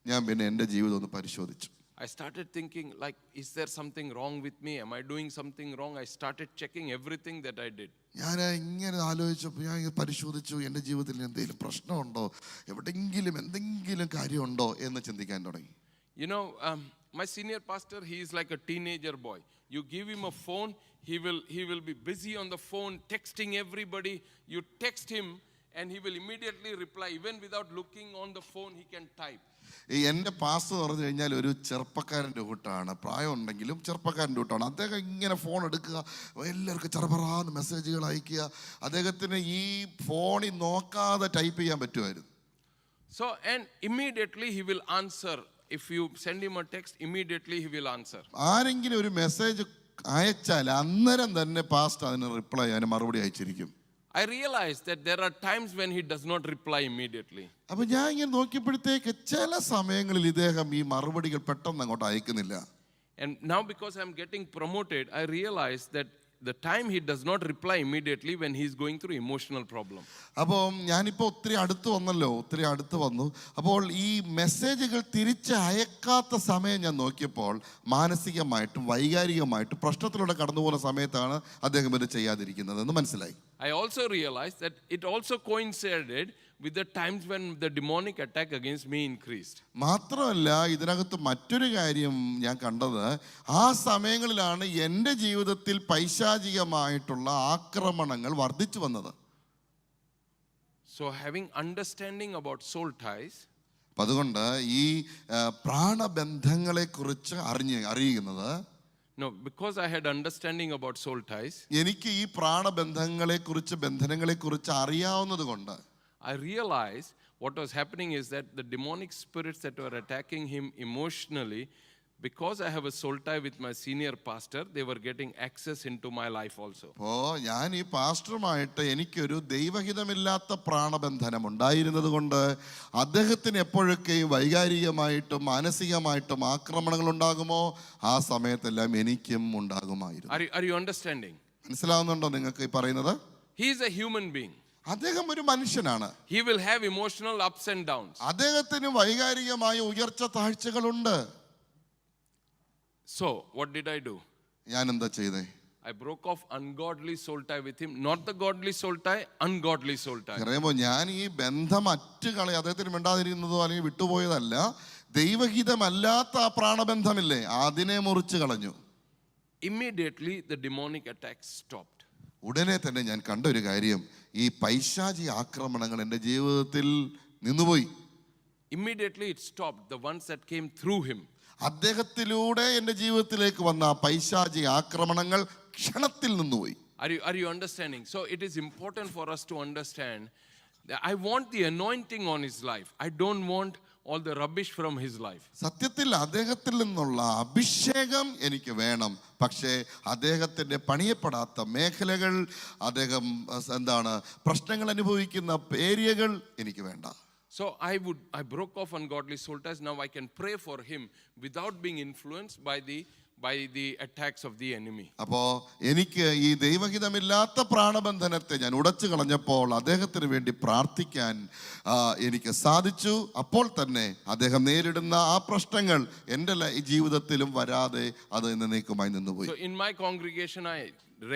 ഞാൻ പിന്നെ എൻ്റെ ജീവിതം ഒന്ന് പരിശോധിച്ചു. I started thinking, like, is there something wrong with me? Am I doing something wrong? I started checking everything that I did. ഞാൻ ഇങ്ങനെ ആലോചിച്ചപ്പോൾ ഞാൻ പരിശോധിച്ചു, എൻ്റെ ജീവിതത്തിൽ എന്തെങ്കിലും പ്രശ്നമുണ്ടോ, എവിടെയെങ്കിലും എന്തെങ്കിലും കാര്യമുണ്ടോ എന്ന് ചിന്തിക്കാൻ തുടങ്ങി. You know, my senior pastor, he is like a teenager boy. You give him a phone, he will be busy on the phone, texting everybody. You text him and he will immediately reply. Even without looking on the phone, he can type. എൻ്റെ pastor എന്ന് പറഞ്ഞു കഴിഞ്ഞാൽ ഒരു ചെറുപ്പക്കാരൻ്റെ കൂട്ടാണ്, പ്രായമുണ്ടെങ്കിലും ചെറുപ്പക്കാരൻ്റെ കൂട്ടാണ്. അദ്ദേഹം ഇങ്ങനെ ഫോൺ എടുക്കുക, എല്ലാവർക്കും ചെറുപറാന്ന് മെസ്സേജുകൾ അയക്കുക. അദ്ദേഹത്തിന് ഈ ഫോണിൽ നോക്കാതെ ടൈപ്പ് ചെയ്യാൻ പറ്റുമായിരുന്നു. So, and immediately he will answer. If you send him a text, immediately he will answer. ആരെങ്കിലും ഒരു മെസ്സേജ് അയച്ചാൽ അന്നേരം തന്നെ പാസ്റ്റർ അതിന് റിപ്ലൈ അതിന് മറുപടി അയച്ചിരിക്കും. I realized that there are times when he does not reply immediately. അപ്പൊ ഞാൻ ഇങ്ങനെ നോക്കിയപ്പോഴത്തേക്ക് ചില സമയങ്ങളിൽ ഇദ്ദേഹം ഈ മറുപടികൾ പെട്ടെന്ന് അങ്ങോട്ട് അയക്കുന്നില്ല. And now because I'm getting promoted, I realize that the time he does not reply immediately when he is going through emotional problem. അപ്പോൾ ഞാനിപ്പോൾ ഒത്തിരി അടുത്ത് വന്നു. അപ്പോൾ ഈ മെസ്സേജുകൾ തിരിച്ച് അയക്കാത്ത സമയം ഞാൻ നോക്കിയപ്പോൾ മാനസികമായിട്ടും വൈകാരികമായിട്ടും പ്രശ്നത്തിലൂടെ കടന്നു പോകുന്ന സമയത്താണ് അദ്ദേഹം ഇത് ചെയ്യാതിരിക്കുന്നതെന്ന് മനസ്സിലായി. I also realized that it also coincided with the times when the demonic attack against me increased. മാത്രമല്ല ഇതിനകത്ത് മറ്റൊരു കാര്യം ഞാൻ കണ്ടത്, ആ സമയങ്ങളിലാണ് എൻ്റെ ജീവിതത്തിൽ പൈശാചികമായിട്ടുള്ള ആക്രമണങ്ങൾ വർദ്ധിച്ചു വന്നത്. So having understanding about soul ties, അതുകൊണ്ട് ഈ പ്രാണബന്ധങ്ങളെ കുറിച്ച് അറിയുന്നത്, no, because I had understanding about soul ties, എനിക്ക് ഈ പ്രാണബന്ധങ്ങളെ കുറിച്ച് ബന്ധനങ്ങളെ കുറിച്ച് അറിയാവുന്നത് കൊണ്ട് I realized what was happening is that the demonic spirits that were attacking him emotionally, because I have a soul tie with my senior pastor, they were getting access into my life also. അപ്പോൾ ഞാൻ ഈ പാസ്റ്ററുമായിട്ട് എനിക്കൊരു ദൈവഹിതമില്ലാത്ത പ്രാണബന്ധനം ഉണ്ടായിരുന്നത് കൊണ്ട് അദ്ദേഹത്തിന് എപ്പോഴൊക്കെയും വൈകാരികമായിട്ടും മാനസികമായിട്ടും ആക്രമണങ്ങൾ ഉണ്ടാകുമോ ആ സമയത്തെല്ലാം എനിക്കും ഉണ്ടാകുമായിരുന്നു. Are you understanding? മനസ്സിലാവുന്നുണ്ടോ നിങ്ങൾക്ക് ഈ പറയുന്നത്? He is a human being. അദ്ദേഹം ഒരു മനുഷ്യനാണ്. He will have emotional ups and downs. അദ്ദേഹത്തിന് വൈകാരികമായ ഉയർച്ച താഴ്ചകളുണ്ട്. So what did I do? ഞാൻ എന്താ ചെയ്തേ? I broke off ungodly soul tie with him. Not the godly soul tie, ungodly soul tie. അറിയുമോ, ഞാൻ ഈ ബന്ധം അദ്ദേഹത്തിന് മിണ്ടാതിരുന്നതോ അല്ലെങ്കിൽ വിട്ടുപോയതല്ല, ദൈവഹിതമല്ലാത്ത ആ പ്രാണബന്ധമില്ലേ അതിനെ മുറിച്ചു കളഞ്ഞു. Immediately the demonic attack stopped. ഉടനെ തന്നെ ഞാൻ കണ്ട ഒരു കാര്യം, ഈ പൈശാചി ആക്രമണങ്ങൾ എൻ്റെ ജീവിതത്തിൽ നിന്നുപോയി. Immediately it stopped, the ones that came through him. അദ്ദേഹത്തിലൂടെ എൻ്റെ ജീവിതത്തിലേക്ക് വന്ന ആ പൈശാചി ആക്രമണങ്ങൾ ക്ഷണത്തിൽ നിന്നുപോയി. Are you understanding? So it is important for us to understand that I want the anointing on his life. I don't want all the rubbish from his life. സത്യത്തിൽ അദ്ദേഹത്തിൽ നിന്നുള്ള അഭിഷേകം എനിക്ക് വേണം. പക്ഷേ അദ്ദേഹത്തിൻ്റെ പണിയപ്പെടാത്ത മേഖലകൾ, അദ്ദേഹം പ്രശ്നങ്ങൾ അനുഭവിക്കുന്ന ഏരിയകൾ എനിക്ക് വേണ്ട. So I broke off ungodly soul ties. Now I can pray for him without being influenced by the attacks of the enemy. അപ്പോൾ എനിക്ക് ഈ ദൈവഹിതമില്ലാത്ത പ്രാണബന്ധനത്തെ ഞാൻ ഉടച്ചു കളഞ്ഞപ്പോൾ അദ്ദേഹത്തിന് വേണ്ടി പ്രാർത്ഥിക്കാൻ എനിക്ക് സാധിച്ചു. അപ്പോൾ തന്നെ അദ്ദേഹം നേരിടുന്ന ആ പ്രശ്നങ്ങൾ എൻ്റെ ജീവിതത്തിലും വരാതെ അത് എന്നേക്കുമായി നിന്നുപോയി. So in my congregation I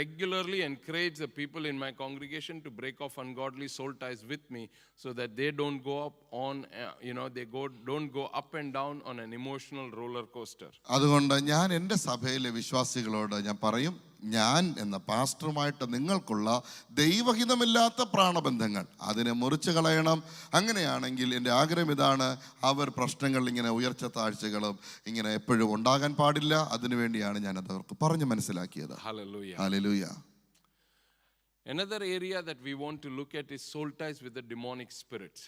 regularly encourage the people in my congregation to break off ungodly soul ties with me, so that they don't go up on don't go up and down on an emotional roller coaster. അതുകൊണ്ട് ഞാൻ എൻ്റെ സഭയിലെ വിശ്വാസികളോട് ഞാൻ പറയും, ഞാൻ എന്ന പാസ്റ്ററുമായിട്ട് നിങ്ങൾക്കുള്ള ദൈവഹിതമില്ലാത്ത പ്രാണബന്ധങ്ങൾ അതിനെ മുറിച്ചു കളയണം. അങ്ങനെയാണെങ്കിൽ എൻ്റെ ആഗ്രഹം ഇതാണ്, അവർ പ്രശ്നങ്ങൾ ഇങ്ങനെ ഉയർച്ച താഴ്ചകളും ഇങ്ങനെ എപ്പോഴും ഉണ്ടാകാൻ പാടില്ല. അതിനുവേണ്ടിയാണ് ഞാനത് അവർക്ക് പറഞ്ഞ് മനസ്സിലാക്കിയത്. Hallelujah. Hallelujah. Another area that we want to look at is soul ties with the demonic spirits.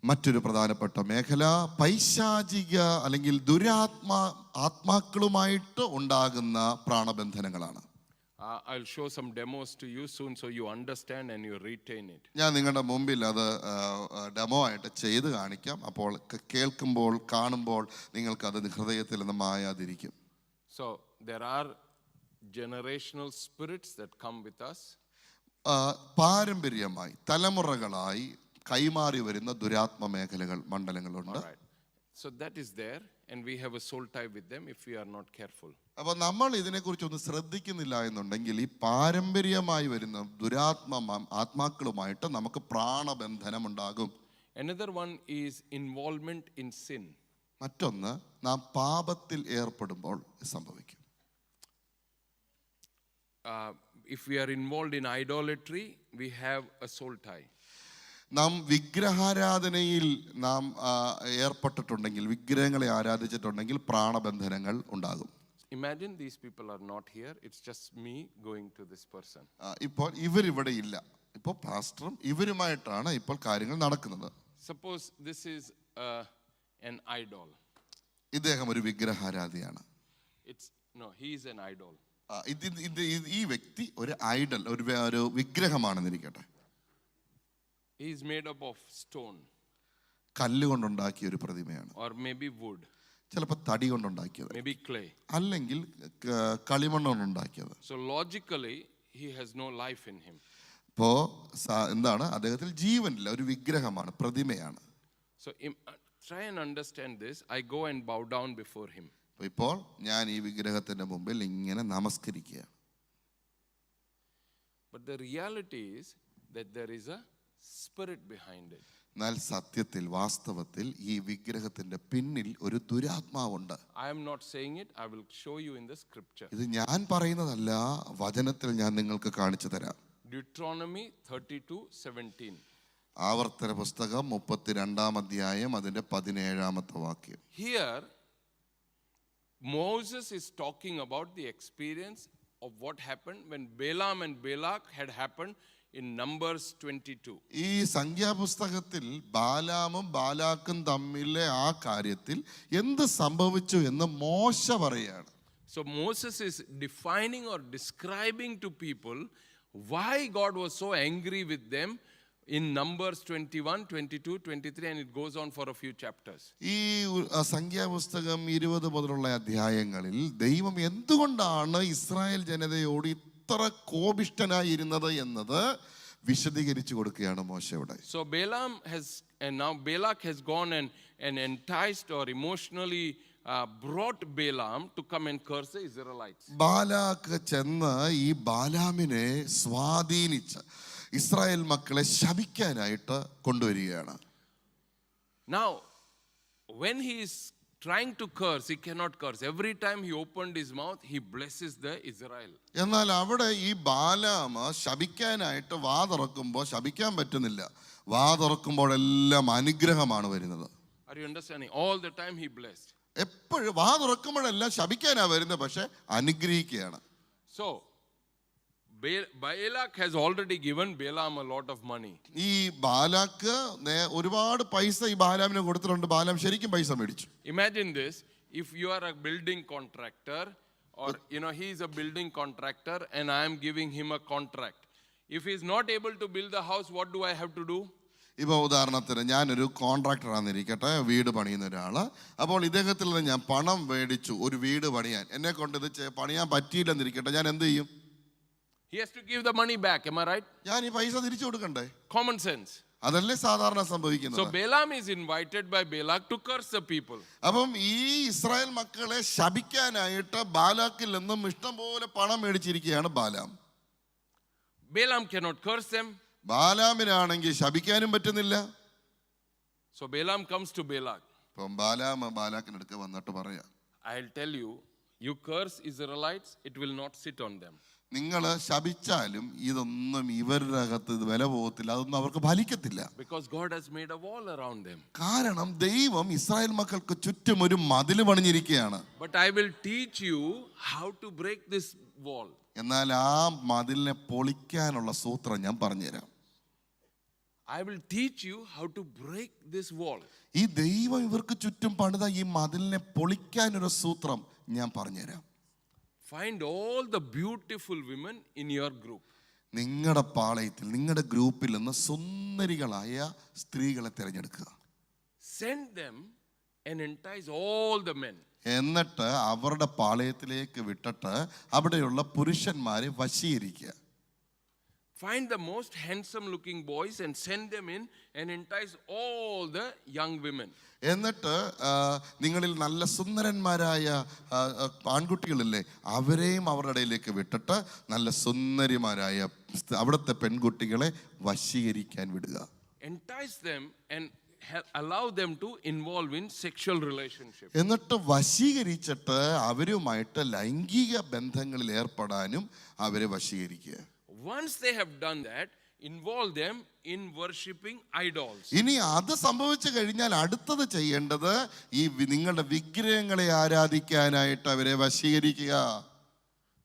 മറ്റൊരു പ്രധാനപ്പെട്ട മേഖല പൈശാചിക അല്ലെങ്കിൽ ആത്മാക്കളുമായിട്ട് ഉണ്ടാകുന്ന പ്രാണബന്ധനങ്ങളാണ്. I'll show some demos to you soon so you understand and you retain it. ഞാൻ നിങ്ങളുടെ മുമ്പിൽ അത് ഡെമോ ആയിട്ട് ചെയ്ത് കാണിക്കാം. അപ്പോൾ കേൾക്കുമ്പോൾ കാണുമ്പോൾ നിങ്ങൾക്കത് ഹൃദയത്തിൽ നിന്ന് മായാതിരിക്കും. So there are generational spirits that come with us. പാരമ്പര്യമായി തലമുറകളായി കൈമാറി വരുന്ന ദുരാത്മ മേഖലകൾ മണ്ഡലങ്ങളുണ്ട്. So that is there, and we have a soul tie with them if we are not careful. അപ്പോൾ നമ്മൾ ഇതിനെക്കുറിച്ചൊന്നും ശ്രദ്ധിക്കുന്നില്ല എന്നുണ്ടെങ്കിൽ ഈ പാരമ്പര്യമായി വരുന്ന ആത്മാക്കളുമായിട്ട് നമുക്ക് പ്രാണബന്ധനം ഉണ്ടാകും. Another one is involvement in sin. മറ്റൊന്ന് നാം പാപത്തിൽ ഏർപ്പെടുമ്പോൾ സംഭവിക്കും. If we are involved in idolatry, we have a soul tie. നാം വിഗ്രഹാരാധനയിൽ നാം ഏർപ്പെട്ടിട്ടുണ്ടെങ്കിൽ, വിഗ്രഹങ്ങളെ ആരാധിച്ചിട്ടുണ്ടെങ്കിൽ പ്രാണബന്ധനങ്ങൾ ഉണ്ടാകും. Imagine these people are not here. It's just me going to this person. ഇപ്പോൾ ഇവരിവിടെ ഇല്ല. ഇപ്പോൾ പാസ്റ്ററും ഇവരുമായിട്ടാണ് ഇപ്പോൾ കാര്യങ്ങൾ നടക്കുന്നത്. Suppose this is an idol. ഇദ്ദേഹം ഒരു വിഗ്രഹാരാധിയാണ്. He is an idol. ഈ വ്യക്തി ഒരു ഐഡൽ, ഒരു വിഗ്രഹമാണെന്നിരിക്കട്ടെ. He is made up of stone. കല്ലുകൊണ്ടുണ്ടാക്കിയ ഒരു പ്രതിമയാണ്. Or maybe wood. ചിലപ്പോൾ തടി കൊണ്ടുണ്ടാക്കിയത്. Maybe clay. അല്ലെങ്കിൽ കളിമണ്ണ് കൊണ്ടുണ്ടാക്കിയത്. So logically he has no life in him. അപ്പോൾ അദ്ദേഹത്തിൽ ജീവനില്ല, ഒരു വിഗ്രഹമാണ്, പ്രതിമയാണ്. So try and understand this. I go and bow down before him. ഇപ്പോൾ ഞാൻ ഈ വിഗ്രഹത്തിന്റെ മുമ്പിൽ ഇങ്ങനെ നമസ്കരിക്കുക. But the reality is that there is a spirit behind it. എന്നാൽ സത്യത്തിൽ വാസ്തവത്തിൽ ഈ വിഗ്രഹത്തിന്റെ പിന്നിൽ ഒരു ദുരാത്മാവുണ്ട്. I am not saying it. I will show you in the scripture. ഇത് ഞാൻ പറയുന്നതല്ല, വചനത്തിൽ ഞാൻ നിങ്ങൾക്ക് കാണിച്ചു തരാം. Deuteronomy 32:17. ആവർത്തന പുസ്തകം 32-ാം അധ്യായം അതിന്റെ 17-ാമത്തെ വാക്യം. Here Moses is talking about the experience of what happened when Balaam and Balak had happened in Numbers 22. ഈ സംഖ്യാപുസ്തകത്തിൽ ബാലാമും ബാലാക്കും തമ്മിലെ ആ കാര്യത്തിൽ എന്ത് സംഭവിച്ചു എന്ന് മോശ പറയാണ്. So Moses is defining or describing to people why God was so angry with them in Numbers 21, 22, 23, and it goes on for a few chapters. ഈ സംഖ്യാപുസ്തകം 20 മുതലുള്ള അധ്യായങ്ങളിൽ ദൈവം എന്തുകൊണ്ടാണ് ഇസ്രായേൽ ജനതയോട് ഇത്ര കോപിഷ്ഠനായിരുന്നത് എന്നത് വിശദീകരിച്ചു കൊടുക്കുകയാണ് മോശയുടെ. So Balak has gone and enticed or emotionally brought Balaam to come and curse the Israelites. Balak ചെന്ന് ഈ ബാലാമിനെ സ്വാധീനിച്ച് ഇസ്രായേൽ മക്കളെ ശപിക്കാനായിട്ട് കൊണ്ടുവരികയാണ്. Now when he is trying to curse, he cannot curse. Every time he opened his mouth, he blesses the Israel. എന്നാൽ അവിടെ ഈ ബാലാം ശപിക്കാനായിട്ട് വാ തുറക്കുമ്പോൾ ശപിക്കാൻ പറ്റുന്നില്ല. വാ തുറക്കുമ്പോഴെല്ലാം അനുഗ്രഹമാണ് വരുന്നത്. Are you understanding? All the time he blessed. എപ്പോഴും വാ തുറക്കുമ്പോഴെല്ലാം ശപിക്കാനാ വരുന്നത്, പക്ഷെ അനുഗ്രഹിക്കുകയാണ്. So Balak has already given Balaam a lot of money. ഈ ബാലാക്ക് ഒരുപാട് പൈസ ഈ ബാലാമിന് കൊടുത്തിട്ടുണ്ട്. ബാലാം ശരിക്കും പൈസ മേടിച്ചു. Imagine this, if you are a building contractor, or he is a building contractor and I am giving him a contract. If he is not able to build the house, what do I have to do? ഇപ്പോൾ ഉദാഹരണത്തിന് ഞാനൊരു contractor ആണെന്നിരിക്കട്ടെ, വീട് പണിയുന്ന ഒരാള്. അപ്പോൾ ഇദ്ദേഹത്തിൽ നിന്ന് ഞാൻ പണം മേടിച്ചു ഒരു വീട് പണിയാൻ. എന്നെ കൊണ്ട് ഇത് പണിയാൻ പറ്റിയില്ലെന്നിരിക്കട്ടെ, ഞാൻ എന്ത് ചെയ്യും? He has to give the money back, am I right? ഞാൻ ഈ പൈസ തിരിച്ചു കൊടുക്കണ്ടേ? Common sense. അതല്ലേ സാധാരണ സംഭവിക്കുന്നത്. So Balaam is invited by Balak to curse the people. അപ്പം ഈ ഇസ്രായേൽ മക്കളെ ശപിക്കാനായിട്ട് ബാലാക്കിൽ നിന്നും ഇഷ്ടം പോലെ പണം മേടിച്ചിരിക്കുകയാണ് ബാലാം. Balaam cannot curse them. ബാലാമിനാണെങ്കിൽ ശപിക്കാനും പറ്റുന്നില്ല. So Balaam comes to Balak. അപ്പം ബാലാം ബാലാക്കിനടുക്ക് വന്നിട്ട് പറയാ, I'll tell you, you curse Israelites, it will not sit on them. നിങ്ങൾ ശപിച്ചാലും ഇതൊന്നും ഇവരുടെ അകത്ത് ഇത് വില പോകത്തില്ല, അതൊന്നും അവർക്ക് ഫലിക്കത്തില്ല. Because God has made a wall around them. കാരണം ദൈവം ഇസ്രായേൽ മക്കൾക്ക് ചുറ്റും ഒരു മതിൽ പണിഞ്ഞിരിക്കുകയാണ്. But I will teach you how to break this wall. എന്നാൽ ആ മതിലിനെ പൊളിക്കാനുള്ള സൂത്രം ഞാൻ പറഞ്ഞുതരാം. I will teach you how to break this wall. ഈ ദൈവം ഇവർക്ക് ചുറ്റും പണിത ഈ മതിലിനെ പൊളിക്കാനൊരു സൂത്രം ഞാൻ പറഞ്ഞുതരാം. Find all the beautiful women in your group. നിങ്ങളുടെ പാളയത്തിൽ നിങ്ങളുടെ ഗ്രൂപ്പിൽ നിന്ന് സുന്ദരികളായ സ്ത്രീകളെ തിരഞ്ഞെടുക്കുക. Send them and entice all the men. എന്നിട്ട് അവരുടെ പാളയത്തിലേക്ക് വിട്ടിട്ട് അവിടെയുള്ള പുരുഷന്മാരെ വശീകരിക്കുക. Find the most handsome looking boys and send them in and entice all the young women. എന്നിട്ട് നിങ്ങളിൽ നല്ല സുന്ദരന്മാരായ ആൺകുട്ടികളില്ലേ, അവരെയും അവരുടെ ഇടയിലേക്ക് വിട്ടിട്ട് നല്ല സുന്ദരിമാരായ അവിടുത്തെ പെൺകുട്ടികളെ വശീകരിക്കാൻ വിടുക. Entice them and allow them to involve in sexual relationship. എന്നിട്ട് വശീകരിച്ചിട്ട് അവരുമായിട്ട് ലൈംഗിക ബന്ധങ്ങളിൽ ഏർപ്പെടാനും അവരെ വശീകരിക്കുക. Once they have done that, involve them in worshipping idols. ഇനി അത് സംഭവിച്ചു കഴിഞ്ഞാൽ അടുത്തത് ചെയ്യേണ്ടത് ഈ നിങ്ങളുടെ വിഗ്രഹങ്ങളെ ആരാധിക്കാനായിട്ട് അവരെ വശീകരിക്കുക.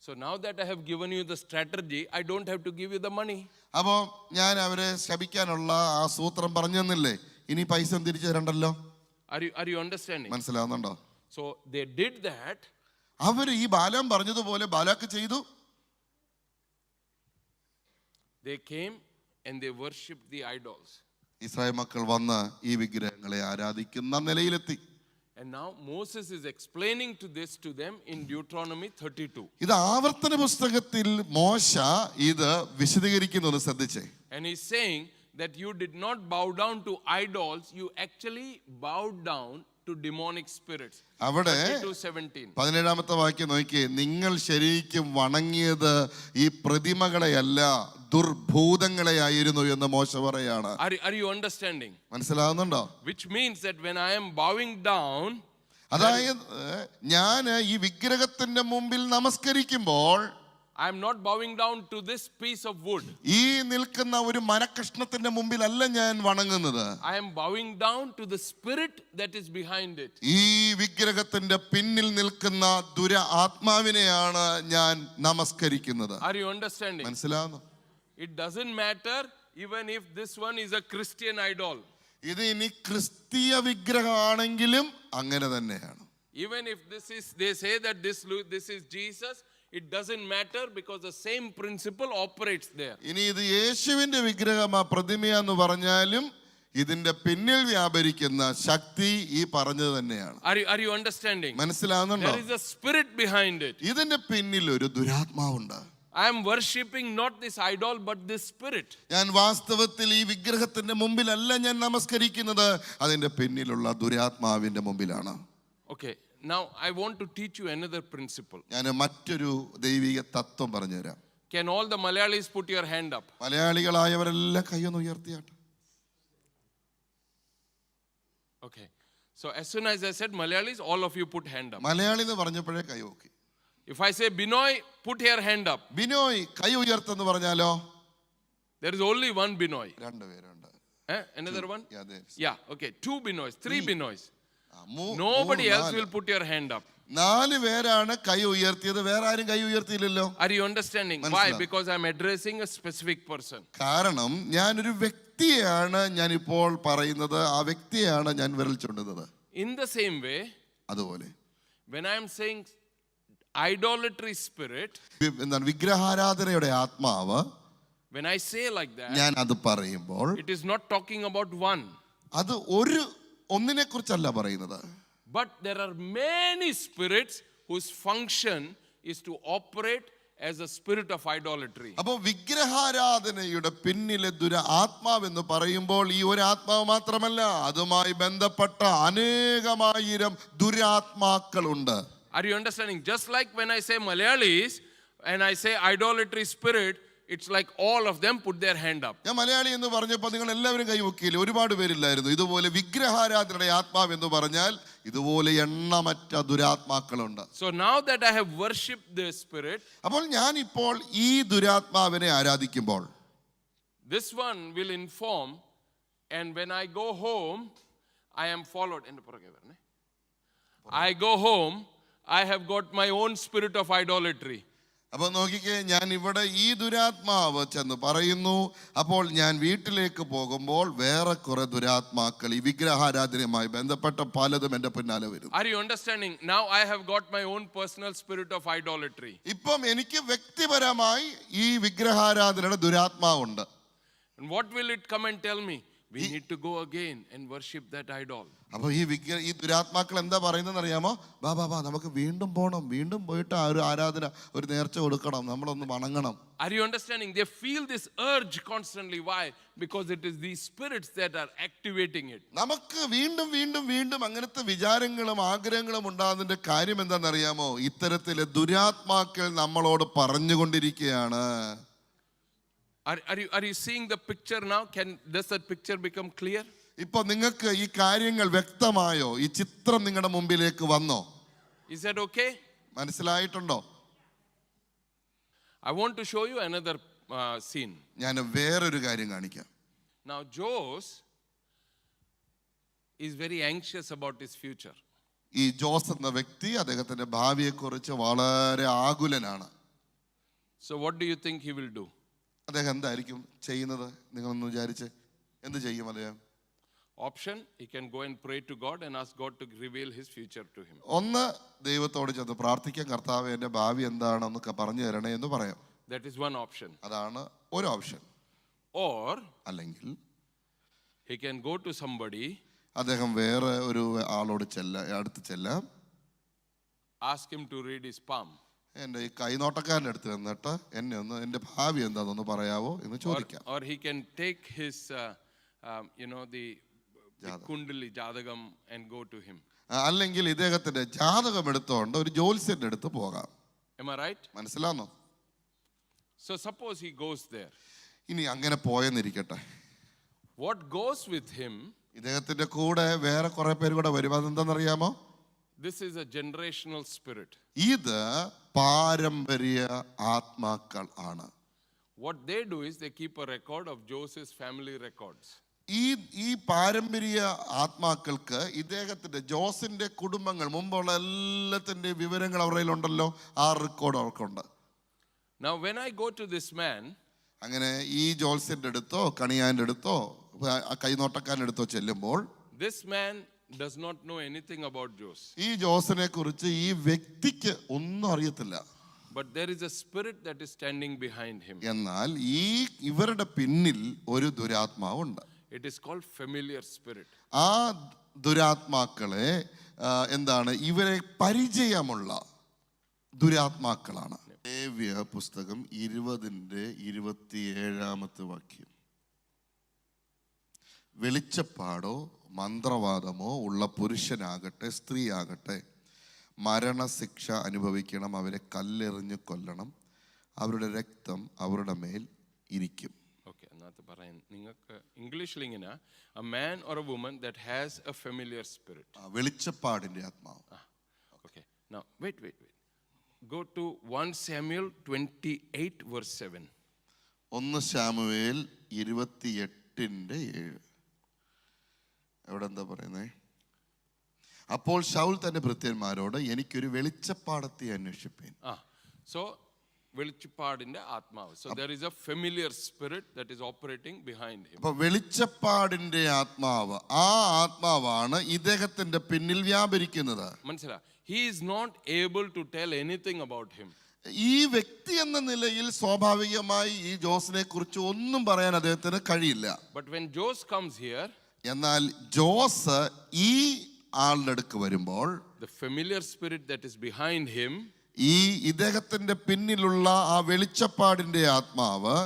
So now that I have given you the strategy, I don't have to give you the money. അപ്പോൾ ഞാൻ അവരെ ശപിക്കാനുള്ള ആ സൂത്രം പറഞ്ഞു തന്നില്ലേ, ഇനി പൈസ തിരിച്ചു തരണ്ടല്ലോ. Are you understanding? മനസ്സിലാവുന്നുണ്ടോ? So they did that. അവർ ഈ ബാലാം പറഞ്ഞതുപോലെ ബാലാക്ക് ചെയ്തു. They came and they worshipped the idols. Israel മക്കൾ വന്ന് ഈ വിഗ്രഹങ്ങളെ ആരാധിക്കുന്ന നിലയിലെത്തി. And now Moses is explaining this to them in Deuteronomy 32. ഇത് ആവർത്തന പുസ്തകത്തിൽ മോശ ഇത് വിശദീകരിക്കുന്നത് ശ്രദ്ധിച്ചേ. And he's saying that you did not bow down to idols, you actually bowed down to demonic spirits. അവിടെ 32:17. 17-ാമത്തെ വാക്യം നോക്കിയേ, നിങ്ങൾ ശരിക്കും വണങ്ങിയത് ഈ പ്രതിമകളെയല്ല ദുർഭൂതങ്ങളെയായിരുന്നു എന്ന് മോശ പറയാണ്. Are you understanding? മനസ്സിലാവുന്നുണ്ടോ? Which means that when I am bowing down, അതായത് ഞാൻ ഈ വിഗ്രഹത്തിന്റെ മുമ്പിൽ നമസ്കരിക്കുമ്പോൾ I am not bowing down to this piece of wood. ഈ നിൽക്കുന്ന ഒരു മരകഷ്ണത്തിന്റെ മുമ്പിലല്ല ഞാൻ വണങ്ങുന്നത്. I am bowing down to the spirit that is behind it. ഈ വിഗ്രഹത്തിന്റെ പിന്നിൽ നിൽക്കുന്ന ആത്മാവിനെയാണ് ഞാൻ നമസ്കരിക്കുന്നത്. Are you understanding? മനസ്സിലാവുന്നു? It doesn't matter even if this one is a Christian idol. ഇത് ഇനി ക്രിസ്തീയ വിഗ്രഹമാണെങ്കിലും അങ്ങനെ തന്നെയാണ്. Even if they say that this is Jesus, it doesn't matter because the same principle operates there. ഇനി ഇത് യേശുവിന്റെ വിഗ്രഹമാ പ്രതിമയാന്ന് പറഞ്ഞാലും ഇതിന്റെ പിന്നിൽ വ്യാപരിക്കുന്ന ശക്തി ഈ പറഞ്ഞത് തന്നെയാണ്. Are you understanding? മനസ്സിലാവുന്നുണ്ടോ? There is a spirit behind it. ഇതിന്റെ പിന്നിൽ ഒരു ദുരാത്മാവുണ്ട്. I am worshipping not this idol but this spirit. ഞാൻ വാസ്തവത്തിൽ ഈ വിഗ്രഹത്തിന്റെ മുമ്പിലല്ല ഞാൻ നമസ്കരിക്കുന്നത്, അതിന്റെ പിന്നിലുള്ള ദുരാത്മാവിന്റെ മുമ്പിലാണ്. Okay, now I want to teach you another principle. ഞാൻ മറ്റൊരു ദൈവിക തത്വം പറഞ്ഞു തരാം. Can all the Malayalis put your hand up? മലയാളികളായവരെല്ലാം കൈയൊന്ന് ഉയർത്തിയാട്ടെ. Okay. So as soon as I said Malayalis, all of you put hand up. Malayali എന്ന് പറഞ്ഞപ്പോഴേ കൈ Ockhi. If I say Binoy, put your hand up. Binoy കൈ ഉയർത്തെന്ന് പറഞ്ഞാലോ? There is only one Binoy. രണ്ടുപേരുണ്ട്. Another one? Yeah, there's- Yeah, okay. 2 Binoys, 3 Binoys. മൂ- Nobody മൂന്ന്, else നാല്. will put your hand up. 4 പേരാണ് കൈ ഉയർത്തിയത്, വേറെ ആരും കൈ ഉയർത്തിയില്ലല്ലോ. Are you understanding? Why? മനസ്സിലായി. Because I'm addressing a specific person. കാരണം ഞാനൊരു വ്യക്തിയാണ് ഞാൻ ഇപ്പോൾ പറയുന്നത്, ആ വ്യക്തിയാണ് ഞാൻ വിരൽ ചൂണ്ടുന്നത്. In the same way, അതുപോലെ when I am saying idolatry spirit, എന്താണ് വിഗ്രഹാരാധനയുടെ ആത്മാവ്, when I say like that, ഞാൻ അത് പറയുമ്പോൾ it is not talking about one. അത് ഒന്നിനെ കുറിച്ചല്ല പറയുന്നത്. But there are many spirits whose function is to operate as a spirit of idolatry. അപ്പോൾ വിഗ്രഹാരാധനയുടെ പിന്നിലെ ആത്മാവെന്ന് പറയുമ്പോൾ ഈ ഒരു ആത്മാവ് മാത്രമല്ല, അതുമായി ബന്ധപ്പെട്ട അനേകമായിരം ദുരാത്മാക്കളുണ്ട്. Are you understanding? Just like when I say Malayalis and I say idolatry spirit, it's like all of them put their hand up. ഞാൻ മലയാളി എന്ന് പറഞ്ഞപ്പോൾ നിങ്ങൾ എല്ലാവരും കൈവക്കിയില്ല, ഒരുപാട് പേരില്ലായിരുന്നു. ഇതുപോലെ വിഗ്രഹാരാധനയുടെ ആത്മാവ് എന്ന് പറഞ്ഞാൽ ഇതുപോലെ എണ്ണമറ്റ ദുരാത്മാക്കളുണ്ട്. So now that I have worshipped the spirit, അപ്പോൾ ഞാൻ ഇപ്പോൾ ഈ ദുരാത്മാവിനെ ആരാധിക്കുമ്പോൾ this one will inform, and when I go home, I am followed. I go home, I have got my own spirit of idolatry. അപ്പോൾ നോക്കിക്കേ, ഞാൻ ഇവിടെ ഈ ദുരാത്മാവ് ചെന്ന് പറയുന്നു, അപ്പോൾ ഞാൻ വീട്ടിലേക്ക് പോകുമ്പോൾ വേറെ കുറെ ദുരാത്മാക്കൾ ഈ വിഗ്രഹാരാധനയുമായി ബന്ധപ്പെട്ട പലതും എൻ്റെ പിന്നാലെ വരും. Are you understanding? Now I have got my own personal spirit of idolatry. ഇപ്പം എനിക്ക് വ്യക്തിപരമായി ഈ വിഗ്രഹാരാധനയുടെ ദുരാത്മാവുണ്ട്. And what will it come and tell me? We need to go again and worship that idol. അപ്പോൾ ഈ ദുരാത്മാക്കൾ എന്താ പറയുന്നതെന്ന് അറിയാമോ? ബാ നമുക്ക് വീണ്ടും പോകണം, വീണ്ടും പോയിട്ട് ആ ഒരു ആരാധന, ഒരു നേർച്ച കൊടുക്കണം, നമ്മളൊന്ന് വണങ്ങണം. Are you understanding? They feel this urge constantly. Why? Because it is these spirits that are activating it. നമുക്ക് വീണ്ടും വീണ്ടും വീണ്ടും അങ്ങനത്തെ വിചാരങ്ങളും ആഗ്രഹങ്ങളും ഉണ്ടാകുന്നതിന്റെ കാര്യം എന്താണെന്നറിയാമോ? ഇത്തരത്തിലെ ദുരാത്മാക്കൾ നമ്മളോട് പറഞ്ഞുകൊണ്ടിരിക്കുകയാണ്. Are you seeing the picture now? Does that picture become clear? ഇപ്പൊ നിങ്ങൾക്ക് ഈ കാര്യങ്ങൾ വ്യക്തമായോ? ഈ ചിത്രം നിങ്ങളുടെ മുമ്പിലേക്ക് വന്നോ? Is that okay? മനസ്സിലായിട്ടുണ്ടോ? I want to show you another scene. ഞാൻ വേറൊരു കാര്യം കാണിക്കാം. Now Jose is very anxious about his future. ഈ ജോസ് എന്ന വ്യക്തി അദ്ദേഹത്തിന്റെ ഭാവിയെക്കുറിച്ച് വളരെ ആകുലനാണ്. So what do you think he will do? അദ്ദേഹം എന്തായിരിക്കും ചെയ്യുന്നത്? നിങ്ങളൊന്ന് വിചാരിച്ച് എന്ത് ചെയ്യും അദ്ദേഹം? Option, he can go and pray to God and ask God to reveal his future to him. ഒന്ന്, ദൈവത്തോട് ചെന്ന് പ്രാർത്ഥിക്കാൻ, കർത്താവേ എൻ്റെ ഭാവി എന്താണെന്നൊക്കെ പറഞ്ഞു തരണേ എന്ന് പറയാം. That is one option. അതാണ് ഒരു ഓപ്ഷൻ. Or അല്ലെങ്കിൽ he can go to somebody, അദ്ദേഹം വേറെ ഒരു ആളോട് അടുത്ത് ചെല്ലാം, ask him to read his palm. എൻ്റെ ഈ കൈനോട്ടക്കാരൻ്റെ അടുത്ത് വന്നിട്ട് എന്നെ ഒന്ന് എൻ്റെ ഭാവി എന്താണെന്ന് പറയാവോ എന്ന് ചോദിക്കാം. Or he can take his the Kundali Jadagam and go to him. അല്ലെങ്കിൽ ഇദ്ദേഹത്തിന്റെ ജാതകം എടുത്തോണ്ട് ഒരു ജ്യോത്സ്യന്റെ അടുത്ത് പോകാം. Am I right? മനസ്സിലാന്നോ? So suppose he goes there. ഇനി അങ്ങനെ പോയെന്നിരിക്കട്ടെ. What goes with him? ഇദ്ദേഹത്തിന്റെ കൂടെ വേറെ കുറെ പേര് കൂടെ വരും. അതെന്താണെന്നറിയാമോ? This is a generational spirit. ഇത് പാരമ്പര്യ ആത്മാക്കൾ ആണ്. What they do is they keep a record of Joseph's family records. ഈ പാരമ്പര്യ ആത്മാക്കൾക്ക് ഇദ്ദേഹത്തിന്റെ ജോസിന്റെ കുടുംബങ്ങൾ മുമ്പുള്ള എല്ലാത്തിന്റെ വിവരങ്ങൾ അവരുടെ ഉണ്ടല്ലോ, ആ റെക്കോർഡ് അവർക്കുണ്ട്. Now when I go to this man, അങ്ങനെ ഈ ജോത്സ്യന്റെ അടുത്തോ കണിയാന്റെ അടുത്തോ കൈനോട്ടക്കാരൻ്റെ അടുത്തോ ചെല്ലുമ്പോൾ this man does not know anything about Jose. ഈ ജോസിനെ കുറിച്ച് ഈ വ്യക്തിക്ക് ഒന്നും അറിയത്തില്ല. But there is a spirit that is standing behind him. എന്നാൽ ഇവരുടെ പിന്നിൽ ഒരു ദുരാത്മാവുണ്ട്. It is called familiar spirit. ആ ദുരാത്മാക്കളെ എന്താണ്? ഇവരെ പരിചയമുള്ള ദുരാത്മാക്കളാണ്. ലേവ്യ പുസ്തകം 20:27 വാക്യം. വെളിച്ചപ്പാടോ മന്ത്രവാദമോ ഉള്ള പുരുഷനാകട്ടെ സ്ത്രീയാകട്ടെ മരണശിക്ഷ അനുഭവിക്കണം. അവരെ കല്ലെറിഞ്ഞ് കൊല്ലണം. അവരുടെ രക്തം അവരുടെ മേൽ ഇരിക്കും. Okay, another പറയാൻ നിങ്ങൾക്ക് ഇംഗ്ലീഷിൽ ഇങ്ങനെ a man or a woman that has a familiar spirit. വെളിച്ചപ്പാടിന്റെ ആത്മാവ്. Okay. Now, wait. Go to 1 Samuel 28 verse 7. 1 ശമൂവേൽ 28:7. എവിടെ എന്താ പറയുന്നേ? അപ്പോൾ ശൗൽ തന്റെ ഭൃത്യന്മാരോട് എനിക്കൊരു വെളിച്ചപ്പാടത്തെ അന്വേഷിപ്പീൻ. So വെളിച്ചപ്പാടിന്റെ ആത്മാവ്. So there is a familiar spirit that is operating behind him. അപ്പോൾ വെളിച്ചപ്പാടിന്റെ ആത്മാവ്, ആ ആത്മാവാണ് ഇദ്ദേഹത്തിന്റെ പിന്നിൽ വ്യാപരിക്കുന്നത്. മനസ്സിലാ? He is not able to tell anything about him. ഈ വ്യക്തി എന്ന നിലയിൽ സ്വാഭാവികമായി ഈ ജോസിനെ കുറിച്ച് ഒന്നും പറയാൻ അദ്ദേഹത്തിന് കഴിയില്ല. But when Jose comes here, എന്നാൽ ജോസ് ഈ ആളുടെ അടുക്ക് വരുമ്പോൾ the familiar spirit that is behind him, ഈ ഇദ്ദേഹത്തിന്റെ പിന്നിലുള്ള ആ വെളിച്ചപ്പാടിന്റെ ആത്മാവ്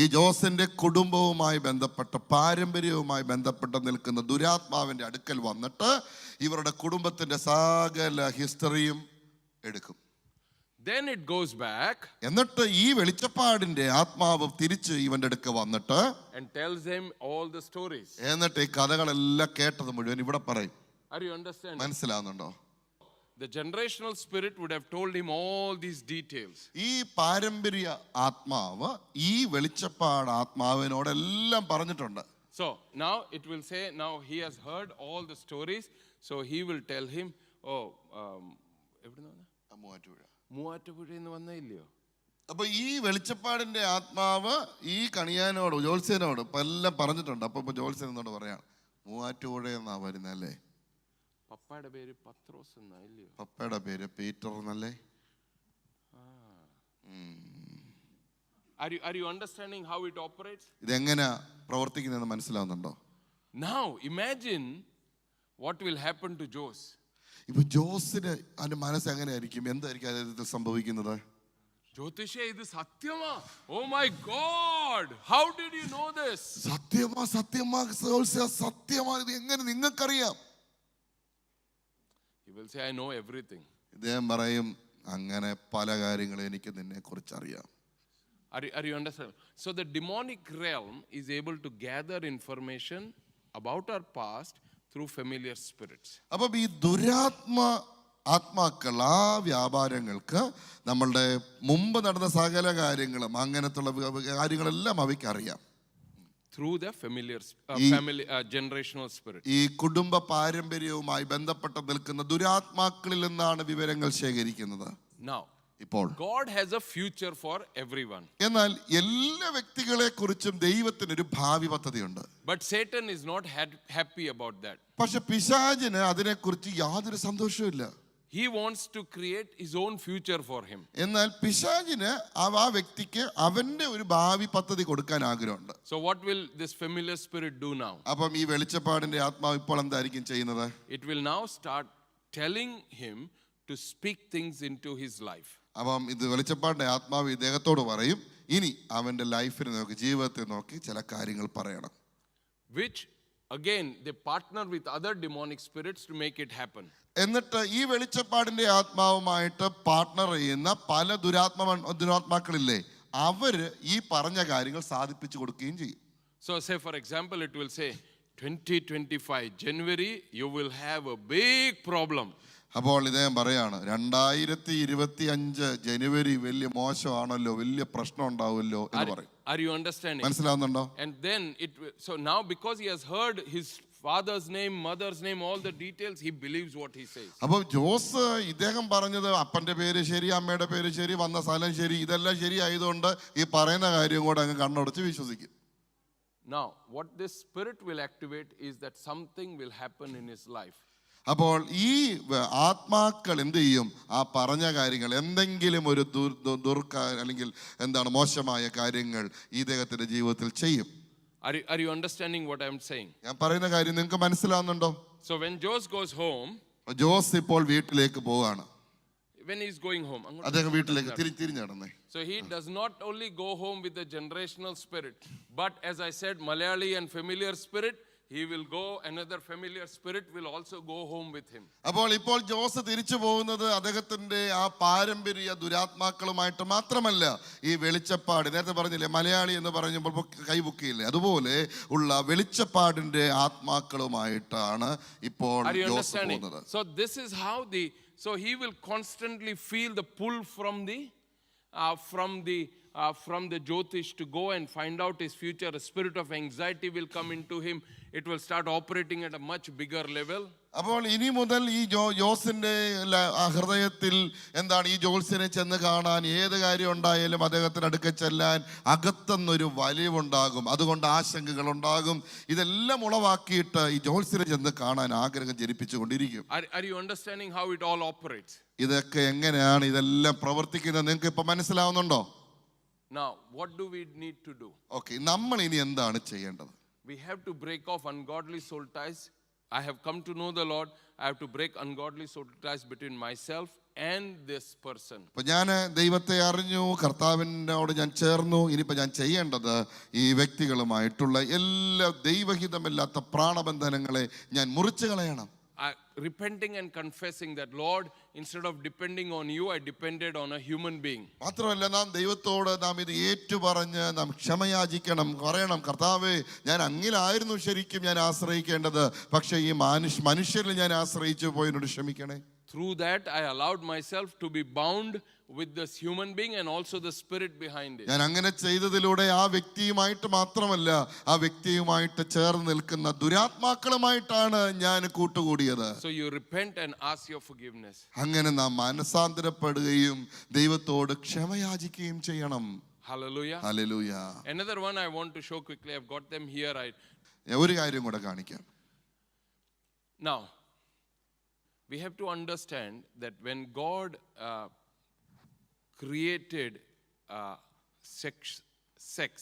ഈ ജോസിന്റെ കുടുംബവുമായി ബന്ധപ്പെട്ട പാരമ്പര്യവുമായി ബന്ധപ്പെട്ട് നിൽക്കുന്ന ദുരാത്മാവിന്റെ അടുക്കൽ വന്നിട്ട് ഇവരുടെ കുടുംബത്തിന്റെ സകല ഹിസ്റ്ററിയും എടുക്കും. then it goes back എന്നിട്ട് ഈ വെളിച്ചപ്പാടിന്റെ ആത്മാവ് തിരിച്ച് ഇവന്റെ അടുക്ക് വന്നിട്ട് and tells him all the stories. എന്നിട്ട് ഈ കഥകളെല്ലാം കേട്ടത് മുഴുവൻ ഇവിടെ പറയും. Are you understanding? മനസ്സിലാവുന്നുണ്ടോ? The generational spirit would have told him all these details. ഈ പാരമ്പര്യ ആത്മാവ് ഈ വെളിച്ചപ്പാട് ആത്മാവിനോടെല്ലാം പറഞ്ഞിട്ടുണ്ട്. So now it will say, now he has heard all the stories, so he will tell him, മൂവാറ്റുപുഴയെന്ന് വന്നേ ഇല്ലയോ? അപ്പൊ ഈ വെളിച്ചപ്പാടിന്റെ ആത്മാവ് ഈ കണിയാനോട് ജോത്സ്യനോട് ഇപ്പൊ എല്ലാം പറഞ്ഞിട്ടുണ്ട്. അപ്പൊ ജോത്സ്യൻ എന്നോട് പറയാണ്, മൂവാറ്റുപുഴ എന്നാ വരുന്നല്ലേ? പപ്പയുടെ പേര് പത്രോസ് എന്നാ ഇല്ലയോ? പപ്പയുടെ പേര് പീറ്റർ എന്നല്ലേ? Are you understanding how it operates? ഇതെങ്ങനെ പ്രവർത്തിക്കുന്നതെന്ന് മനസ്സിലാവുന്നുണ്ടോ? Now imagine what will happen to Jose. ഇപ്പൊ ജോസിന് അതിന്റെ മനസ്സ് എങ്ങനെയായിരിക്കും? എന്തായിരിക്കും അദ്ദേഹത്തിൽ സംഭവിക്കുന്നത്? ജ്യോതിഷ, ഇത് സത്യമാ? Oh my God, how did you know this? സത്യമാ സത്യമാ ഇത് എങ്ങനെ നിങ്ങൾക്കറിയാം? He will say, I know everything. ഇദ്ദേഹം പറയും, അങ്ങനെ പല കാര്യങ്ങളും എനിക്ക് നിന്നെ കുറിച്ച് അറിയാം. Are you understanding? So the demonic realm is able to gather information about our past through familiar spirits. അപ്പം ഈ ആത്മാക്കൾ ആ വ്യാപാരങ്ങൾക്ക് നമ്മളുടെ മുമ്പ് നടന്ന സകല കാര്യങ്ങളും അങ്ങനത്തുള്ള കാര്യങ്ങളെല്ലാം അവയ്ക്ക് അറിയാം. Through the familiar generational spirit. ഈ കുടുംബ പാരമ്പര്യവുമായി ബന്ധപ്പെട്ട് നിൽക്കുന്ന ദുരാത്മാക്കളിൽ നിന്നാണ് വിവരങ്ങൾ ശേഖരിക്കുന്നത്. Now, ഇപ്പോൾ God has a future for everyone. എന്നാൽ എല്ലാ വ്യക്തികളെ കുറിച്ചും ദൈവത്തിന് ഒരു ഭാവി പദ്ധതിയുണ്ട്. But Satan is not happy about that. പക്ഷെ പിശാചിന് അതിനെക്കുറിച്ച് യാതൊരു സന്തോഷവുമില്ല. He wants to create his own future for him. എന്നാൽ പിശാചിന് ആ വ്യക്തിക്ക് അവന്റെ ഒരു ഭാവി പദ്ധതി കൊടുക്കാൻ ആഗ്രഹമുണ്ട്. So what will this familiar spirit do now? അപ്പം ഈ വെളിച്ചപ്പാടിന്റെ ആത്മാവ് ഇപ്പോൾ എന്തായിരിക്കും ചെയ്യുന്നത്? It will now start telling him to speak things into his life. അപ്പം ഇത് വെളിച്ചപ്പാടിന്റെ ആത്മാവ് ഇദ്ദേഹത്തോട് പറയും, ഇനി അവന്റെ ലൈഫിനെ നോക്കി, ജീവിതത്തെ നോക്കി ചില കാര്യങ്ങൾ പറയണം. Which again they partner with other demonic spirits to make it happen. എന്നിട്ട് ഈ വെളിച്ചപ്പാടിന്റെ ആത്മാവുമായിട്ട് പാർട്ണർ ചെയ്യുന്ന പല ദുരാത്മാക്കളില്ലേ, അവര് ഈ പറഞ്ഞ കാര്യങ്ങൾ സാധിപ്പിച്ചു കൊടുക്കുകയും ചെയ്യും. So say for example, it will say 2025 January you will have a big problem. അപ്പോൾ ഇദ്ദേഹം പറയാണ്, 2025 ജനുവരി വലിയ മോശമാണല്ലോ, വലിയ പ്രശ്നം ഉണ്ടാവുമല്ലോ എന്ന് പറയും. Are you understanding? മനസ്സിലാവുന്നുണ്ടോ? And then so now because he has heard his father's name, mother's name, all the details, he believes what he says. അപ്പോൾ ജോസ് ഇദ്ദേഹം പറഞ്ഞത് അപ്പന്റെ പേര് ശരി, അമ്മയുടെ പേര് ശരി, വന്ന സ്ഥലം ശരി, ഇതെല്ലാം ശരിയായതുകൊണ്ട് ഈ പറയുന്ന കാര്യം കൂടെ അങ്ങ് കണ്ണടച്ച് വിശ്വസിക്കും. Now what this spirit will activate is that something will happen in his life. അപ്പോൾ ഈ ആത്മാക്കൾ എന്ത് ചെയ്യും? ആ പറഞ്ഞ കാര്യങ്ങൾ എന്തെങ്കിലും ഒരു അല്ലെങ്കിൽ എന്താണ് മോശമായ കാര്യങ്ങൾ ഇദ്ദേഹത്തിന്റെ ജീവിതത്തിൽ ചെയ്യും. Are you understanding what I am saying? ഞാൻ പറയുന്ന കാര്യം നിങ്ങൾക്ക് മനസ്സിലാവുന്നുണ്ടോ? So when Jose goes home, Jose ഇപ്പോൾ വീട്ടിലേക്ക് പോവാണ്. when he is going home, അദ്ദേഹം വീട്ടിലേക്ക് തിരിഞ്ഞടന്നേ. So he does not only go home with the generational spirit, but as I said, Malayali and familiar spirit, he will go, another familiar spirit will also go home with him. ഇപ്പോൾ ജോസ് തിരിച്ചു പോകുന്നത് അദ്ദേഹത്തിന്റെ ആ പാരമ്പര്യ ദുരാത്മാക്കളുമായിട്ട് മാത്രമല്ല, ഈ വെളിച്ചപ്പാട് നേരത്തെ പറഞ്ഞില്ലേ മലയാളി എന്ന് പറഞ്ഞപ്പോൾ കൈബുക്കിയില്ലേ, അതുപോലെ ഉള്ള വെളിച്ചപ്പാടിന്റെ ആത്മാക്കളുമായിട്ടാണ് ഇപ്പോൾ ജോസ് പോകുന്നത്. So this is how so he will constantly feel the pull from the Jyotish to go and find out his future. A spirit of anxiety will come into him. It will start operating at a much bigger level. അപ്പോൾ ഇനി മുതൽ ഈ ജോസിന്റെ ഹൃദയത്തിൽ എന്താണ്, ഈ ജോത്സ്യനെ ചെന്ന് കാണാൻ, ഏത് കാര്യം ഉണ്ടായാലും അദ്ദേഹത്തിന് അടുക്ക ചെല്ലാൻ അകത്തുനിന്നൊരു വലിവുണ്ടാകും, അതുകൊണ്ട് ആശങ്കകൾ ഉണ്ടാകും. ഇതെല്ലാം ഉളവാക്കിയിട്ട് ഈ ജോത്സ്യനെ ചെന്ന് കാണാൻ ആഗ്രഹം ജനിപ്പിച്ചുകൊണ്ടിരിക്കും. Are you understanding how it all operates? ഇതൊക്കെ എങ്ങനെയാണ് ഇതെല്ലാം പ്രവർത്തിക്കുന്നത് നിങ്ങൾക്ക് ഇപ്പൊ മനസ്സിലാവുന്നുണ്ടോ? Now, what do we need to do? Okay, നമ്മൾ ഇനി എന്താണ് ചെയ്യേണ്ടത്? We have to break off ungodly soul ties. I have come to know the Lord. I have to break ungodly soul ties between myself and this person. അപ്പോൾ ഞാൻ ദൈവത്തെ അറിഞ്ഞു, കർത്താവിനോട് ഞാൻ ചേർന്നു. ഇനിയിപ്പോൾ ഞാൻ ചെയ്യേണ്ടത് ഈ വ്യക്തികളുമായിട്ടുള്ള എല്ലാ ദൈവഹിതമില്ലാത്ത പ്രാണബന്ധനങ്ങളെ ഞാൻ മുറിച്ചു കളയണം. Repenting and confessing that, Lord, instead of depending on you, I depended on a human being. മാത്രമല്ല, നാം ദൈവത്തോട് നാം ഇത് ഏറ്റുപറഞ്ഞ് നാം ക്ഷമയാചിക്കണം, പറയണം, കർത്താവേ, ഞാൻ അങ്ങിലായിരുന്നു ശരിക്കും ഞാൻ ആശ്രയിക്കേണ്ടത്, പക്ഷേ ഈ മനുഷ്യരിൽ ഞാൻ ആശ്രയിച്ചു പോയതിനോട് ക്ഷമിക്കണേ. Through that, I allowed myself to be bound with this human being and also the spirit behind it. ഞാൻ അങ്ങനെ ചെയ്തതിലൂടെ ആ വ്യക്തിയുമായിട്ട് മാത്രമല്ല, ആ വ്യക്തിയുമായിട്ട് ചേർന്ന് നിൽക്കുന്ന ദുരാത്മാക്കളുമായിട്ടാണ് ഞാൻ കൂട്ടുകൂടിയത്. So you repent and ask your forgiveness. അങ്ങനെ നാം മനസാന്തരപ്പെടുകയും ദൈവത്തോട് ക്ഷമയാചിക്കുകയും ചെയ്യണം. Hallelujah. Hallelujah. Another one I want to show quickly. I've got them here. ഒരു കാര്യം കൂടെ കാണിക്കാം. Now, we have to understand that when God created sex,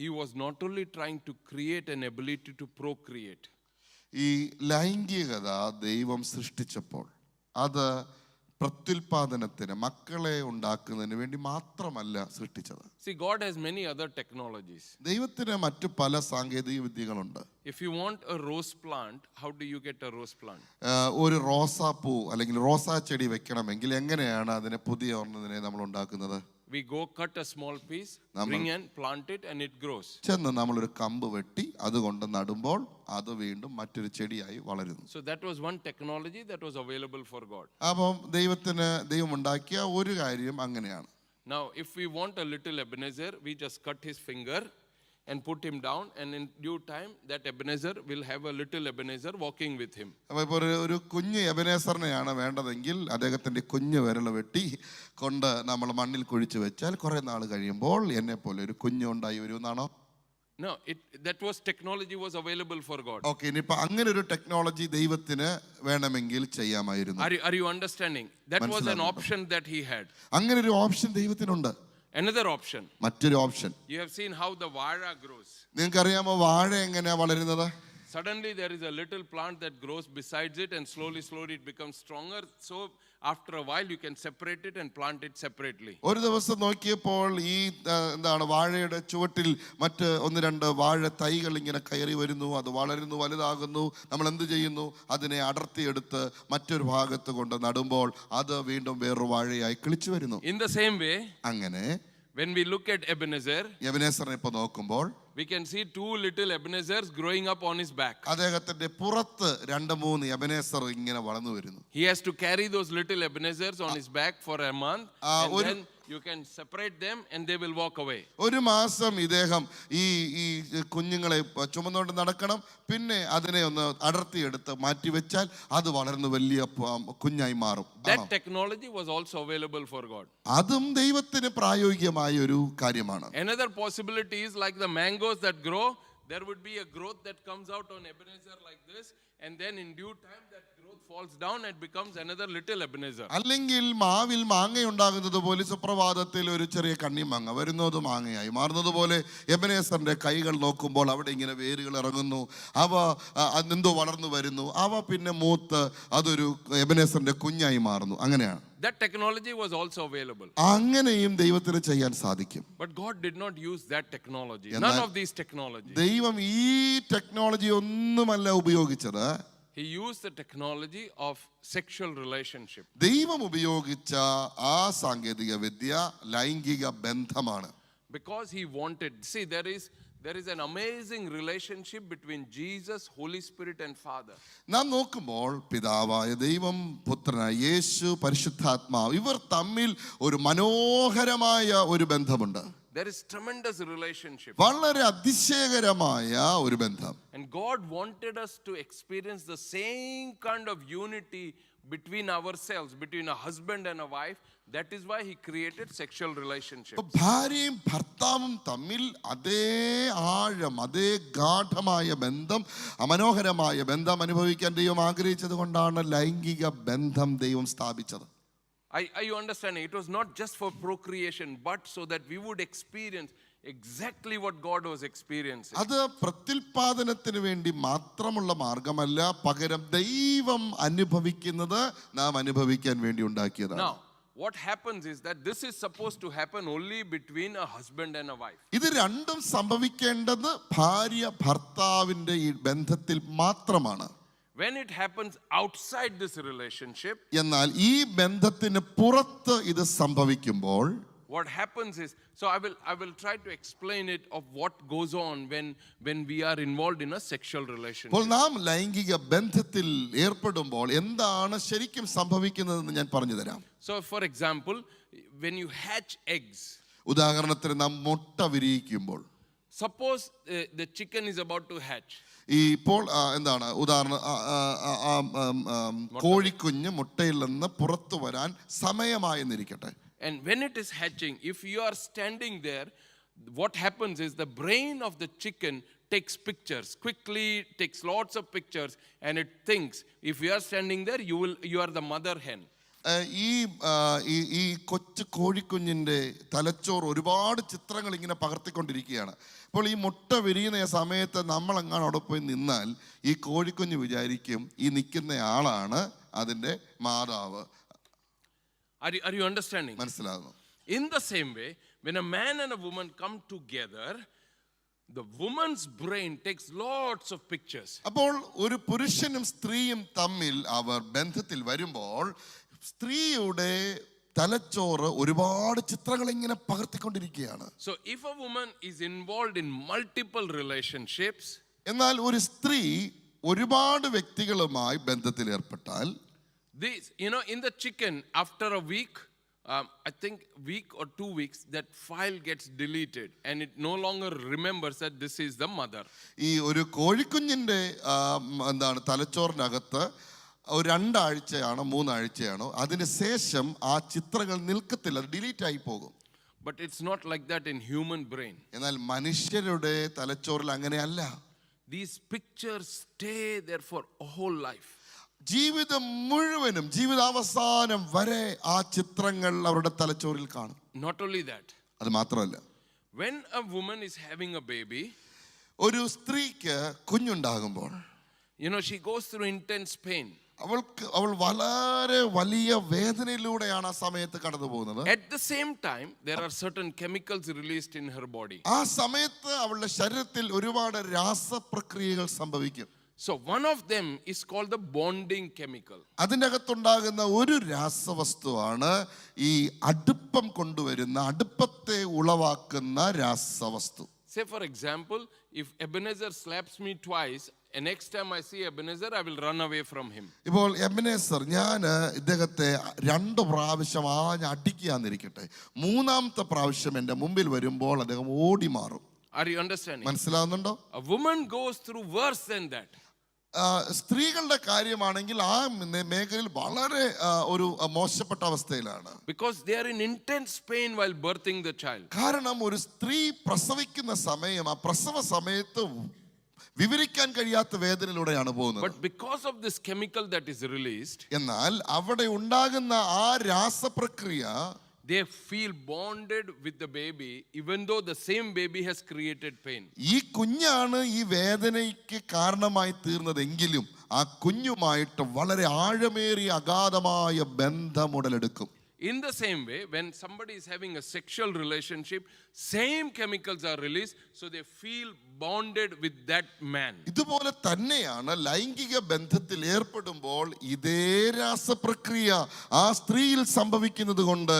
he was not only trying to create an ability to procreate. ഈ ലൈംഗികത ദൈവം സൃഷ്ടിച്ചപ്പോൾ അത് പ്രത്യുൽപാദനത്തിന്, മക്കളെ ഉണ്ടാക്കുന്നതിന് വേണ്ടി മാത്രമല്ല സൃഷ്ടിച്ചത്. See, God has many other technologies. ദൈവത്തിന് മറ്റു പല സാങ്കേതിക വിദ്യകളുണ്ട്. If you want a rose plant, how do you get a rose plant? ഒരു റോസാപ്പൂ അല്ലെങ്കിൽ റോസാ ചെടി വെക്കണമെങ്കിൽ എങ്ങനെയാണ് അതിനെ പുതിയ ഒന്നതിനെ നമ്മൾ ഉണ്ടാക്കുന്നത്? We go cut a small piece, bring and plant it, and it grows. ചെന്ന് നമ്മളൊരു കമ്പ് വെട്ടി അതുകൊണ്ട് നടുമ്പോൾ അത് വീണ്ടും മറ്റൊരു ചെടിയായി വളരുന്നു. So that was one technology that was available for God. അപ്പം ദൈവം ഉണ്ടാക്കിയ ഒരു കാര്യം അങ്ങനെയാണ്. Now, if we want a little Ebenezer, we just cut his finger and put him down, and in due time that Ebenezer will have a little Ebenezer walking with him. അപ്പോൾ ഇപ്പോൾ ഒരു കുഞ്ഞ് എബനേസറിനെയാണ് വേണ്ടതെങ്കിൽ അദ്ദേഹത്തിന്റെ കുഞ്ഞ് വിരൽ വെട്ടി കൊണ്ട് നമ്മൾ മണ്ണിൽ കുഴിച്ചു വെച്ചാൽ കുറെ നാൾ കഴിയുമ്പോൾ എന്നെ പോലെ ഒരു കുഞ്ഞ് ഉണ്ടായി വരുമെന്നാണോ? No, that technology was available for God. Okay, ഇനിയിപ്പോൾ അങ്ങനെ ഒരു ടെക്നോളജി ദൈവത്തിന് വേണമെങ്കിൽ ചെയ്യാമായിരുന്നു. Are you understanding? That was an option that he had. അങ്ങനെ ഒരു ഓപ്ഷൻ ദൈവത്തിനുണ്ട്. Another option. മറ്റൊരു option. You have seen how the vara grows. നിങ്ങൾക്കറിയാമോ വാഴ എങ്ങനെയാ വളരുന്നത്? Suddenly there is a little plant that grows besides it, and slowly it becomes stronger. So after a while you can separate it and plant it separately. ഒരു ദിവസം നോക്കിയപ്പോൾ ഈ എന്താണ് വാഴയുടെ ചുവട്ടിൽ മറ്റ് ഒന്ന് രണ്ട് വാഴ തൈകൾ ഇങ്ങനെ കയറി വരുന്നു, അത് വളരുന്നു, വലുതാകുന്നു. നമ്മൾ എന്ത് ചെയ്യുന്നു? അതിനെ അടർത്തിയെടുത്ത് മറ്റൊരു ഭാഗത്ത് കൊണ്ട് നടുമ്പോൾ അത് വീണ്ടും വേറൊരു വാഴയായി കിളിച്ചു വരുന്നു. In the same way, അങ്ങനെ when we look at എബനേസറിനെ ഇപ്പോൾ നോക്കുമ്പോൾ we can see two little Ebenezers growing up on his back. അദ്ദേഹത്തിന്റെ പുറത്ത് 2-3 എബനേസർ ഇങ്ങനെ വളർന്നു വരുന്നു. He has to carry those little Ebenezers on his back for a month, and then you can separate them and they will walk away. ഒരു മാസം ഇദ്ദേഹം ഈ കുഞ്ഞുങ്ങളെ ചുമന്നുകൊണ്ട് നടക്കണം, പിന്നെ അതിനെ ഒന്ന് അടർത്തിയെടുത്ത് മാറ്റി വെച്ചാൽ അത് വളർന്നു വലിയ കുഞ്ഞായി മാറും. That technology was also available for God. അതും ദൈവത്തിന് പ്രായോഗികമായ ഒരു കാര്യമാണ്. Another possibility is like the mangoes that grow, there would be a growth that comes out on Ebenezer like this, and then in due time that growth falls down and becomes another little Ebenezer. അല്ലെങ്കിൽ മാവിൽ മാങ്ങയുണ്ടാകുന്നത് പോലെ സുപ്രഭാതത്തിൽ ഒരു ചെറിയ കണ്ണിമാങ്ങ വരുന്നത് മാങ്ങയായി മാറുന്നത് പോലെ എബനേസറിന്റെ കൈകൾ നോക്കുമ്പോൾ അവിടെ ഇങ്ങനെ വേരുകൾ ഇറങ്ങുന്നു. അവ എന്തോ വളർന്നു വരുന്നു. അവ പിന്നെ മൂത്ത് അതൊരു എബനേസറിന്റെ കുഞ്ഞായി മാറുന്നു. അങ്ങനെയാണ്. That technology was also available. അങ്ങനെയും ദൈവത്തിന് ചെയ്യാൻ സാധിക്കും. But God did not use that technology. None of these technologies. ദൈവം ഈ ടെക്നോളജി ഒന്നുമല്ല ഉപയോഗിച്ചത്. He used the technology of sexual relationship. ദൈവം ഉപയോഗിച്ച ആ സാങ്കേതിക വിദ്യ ലൈംഗിക ബന്ധമാണ്. Because he wanted, see, there is an amazing relationship between Jesus, Holy Spirit and Father. നാം നോക്കുമ്പോൾ പിതാവായ ദൈവം, പുത്രനായ യേശു, പരിശുദ്ധാത്മാവ് ഇവർ തമ്മിൽ ഒരു മനോഹരമായ ഒരു ബന്ധമുണ്ട്. There is tremendous relationship. വളരെ അതിശയകരമായ ഒരു ബന്ധം. And God wanted us to experience the same kind of unity between ourselves, between a husband and a wife. That is why he created sexual relationships. ഭാര്യയും ഭർത്താവും തമ്മിൽ അതേ ആഴം, അതേ ഗാഢമായ ബന്ധം, മനോഹരമായ ബന്ധം അനുഭവിക്കാൻ ദൈവം ആഗ്രഹിച്ചത് കൊണ്ടാണ് ലൈംഗിക ബന്ധം ദൈവം സ്ഥാപിച്ചത്. Are you understanding? It was not just for procreation, but so that we would experience exactly what God was experiencing. അത് പ്രത്യുൽപാദനത്തിന് വേണ്ടി മാത്രമുള്ള മാർഗമല്ല, പകരം ദൈവം അനുഭവിക്കുന്നത് നാം അനുഭവിക്കാൻ വേണ്ടി ഉണ്ടാക്കിയതാണ്. Now, what happens is that this is supposed to happen only between a husband and a wife. ഇത് രണ്ടും സംഭവിക്കേണ്ടത് ഭാര്യ ഭർത്താവിന്റെ ഈ ബന്ധത്തിൽ മാത്രമാണ്. When it happens outside this relationship, എന്നാൽ ഈ ബന്ധത്തിന് പുറത്ത് ഇത് സംഭവിക്കുമ്പോൾ what happens is, so I will try to explain it of what goes on when we are involved in a sexual relationship. അപ്പോൾ നാം ലൈംഗിക ബന്ധത്തിൽ ഏർപ്പെടുമ്പോൾ എന്താണ് ശരിക്കും സംഭവിക്കുന്നതെന്ന് ഞാൻ പറഞ്ഞു തരാം. So for example, when you hatch eggs, ഉദാഹരണത്തിന് നാം മുട്ട വിരിയിക്കുമ്പോൾ, suppose the chicken is about to hatch. ഈ ഇപ്പോൾ എന്താണ് ഉദാഹരണം, കോഴിക്കുഞ്ഞ് മുട്ടയിൽ നിന്ന് പുറത്തു വരാൻ സമയമായെന്നിരിക്കട്ടെ. And when it is hatching, if you are standing there, what happens is the brain of the chicken takes pictures, quickly takes lots of pictures, and it thinks, if you are standing there, you are the mother hen. ഈ കൊച്ചു കോഴിക്കുഞ്ഞിൻ്റെ തലച്ചോറ് ഒരുപാട് ചിത്രങ്ങൾ ഇങ്ങനെ പകർത്തിക്കൊണ്ടിരിക്കുകയാണ്. അപ്പോൾ ഈ മുട്ട വിരിയുന്ന സമയത്ത് നമ്മൾ അങ്ങാണ് അവിടെ പോയി നിന്നാൽ ഈ കോഴിക്കുഞ്ഞ് വിചാരിക്കും ഈ നിൽക്കുന്ന ആളാണ് അതിൻ്റെ മാതാവ്. Are you understanding? മനസ്സിലാകുന്നു. In the same way, when a man and a woman come together, the woman's brain takes lots of pictures. അപ്പോൾ ഒരു പുരുഷനും സ്ത്രീയും തമ്മിൽ അവർ ബന്ധത്തിൽ വരുമ്പോൾ സ്ത്രീയുടെ തലച്ചോറ് ഒരുപാട് ചിത്രങ്ങൾ ഇങ്ങനെ പകർത്തിക്കൊണ്ടിരിക്കുകയാണ്. So if a woman is involved in multiple relationships, എന്നാൽ ഒരു സ്ത്രീ ഒരുപാട് വ്യക്തികളുമായി ബന്ധത്തിൽ ഏർപ്പെട്ടാൽ, this, in the chicken, after a week, I think week or 2 weeks, that file gets deleted and it no longer remembers that this is the mother. ഈ ഒരു കോഴിക്കുഞ്ഞിൻ്റെ എന്താണ് തലച്ചോറിനകത്ത് ഒരു 2 ആഴ്ചയാണോ 3 ആഴ്ചയാണോ അതിന് ശേഷം ആ ചിത്രങ്ങൾ നിൽക്കത്തില്ല, ഡിലീറ്റ് ആയി പോകും. But it's not like that in human brain. എന്നാൽ മനുഷ്യരുടെ തലച്ചോറിൽ അങ്ങനെയല്ല. These pictures stay there for a whole life. ജീവിതം മുഴുവനും, ജീവിതാവസാനം വരെ ആ ചിത്രങ്ങൾ അവരുടെ തലച്ചോറിൽ കാണും. Not only that, അത് മാത്രമല്ല, when a woman is having a baby, ഒരു സ്ത്രീക്ക് കുഞ്ഞുണ്ടാകുമ്പോൾ she goes through intense pain. അവൾ വളരെ വലിയ വേദനയിലൂടെയാണ് ആ സമയത്ത് കടന്നു പോകുന്നത്. At the same time, there are certain chemicals released in her body. ആ സമയത്ത് അവളുടെ ശരീരത്തിൽ ഒരുപാട് രാസപ്രക്രിയകൾ സംഭവിക്കും. So one of them is called the bonding chemical. അതിൻ്റെ അകത്തുണ്ടാകുന്ന ഒരു രാസവസ്തുവാണ് ഈ അടുപ്പം കൊണ്ടുവരുന്ന, അടുപ്പത്തെ ഉളവാക്കുന്ന രാസവസ്തു. Say for example, if Ebenezer slaps me twice, and next time I see Ebenezer, I will run away from him. ഇപ്പോൾ എബനേസർ ഞാൻ ഇദ്ദേഹത്തെ 2 പ്രാവശ്യം അടിക്കാന്നിരിക്കട്ടെ, 3ാമത്തെ പ്രാവശ്യം എൻ്റെ മുമ്പിൽ വരുമ്പോൾ അദ്ദേഹം ഓടി മാറും. Are you understanding? മനസ്സിലാവുന്നുണ്ടോ? A woman goes through worse than that. സ്ത്രീകളുടെ കാര്യമാണെങ്കിൽ ആ മേഖലയിൽ വളരെ ഒരു മോശപ്പെട്ട അവസ്ഥയിലാണ്. Because they are in intense pain while birthing the child. കാരണം ഒരു സ്ത്രീ പ്രസവിക്കുന്ന സമയം, ആ പ്രസവ സമയത്ത് വിവരിക്കാൻ കഴിയാത്ത വേദനയിലൂടെയാണ് പോകുന്നത്. But because of this chemical that is released, എന്നാൽ അവിടെ ഉണ്ടാകുന്ന ആ രാസപ്രക്രിയ they feel bonded with the baby, even though the same baby has created pain. ഈ കുഞ്ഞാണ് ഈ വേദനയ്ക്ക് കാരണമായി തീർന്നതെങ്കിലും ആ കുഞ്ഞുമായിട്ട് വളരെ ആഴമേറിയ അഗാധമായ ബന്ധം ഉടലെടുക്കും. In the same way, when somebody is having a sexual relationship, same chemicals are released, so they feel bonded with that man. ഇതുപോലെ തന്നെയാണ് ലൈംഗിക ബന്ധത്തിൽ ഏർപ്പെടുമ്പോൾ ഇതേ രാസപ്രക്രിയ ആ സ്ത്രീയിൽ സംഭവിക്കുന്നത് കൊണ്ട്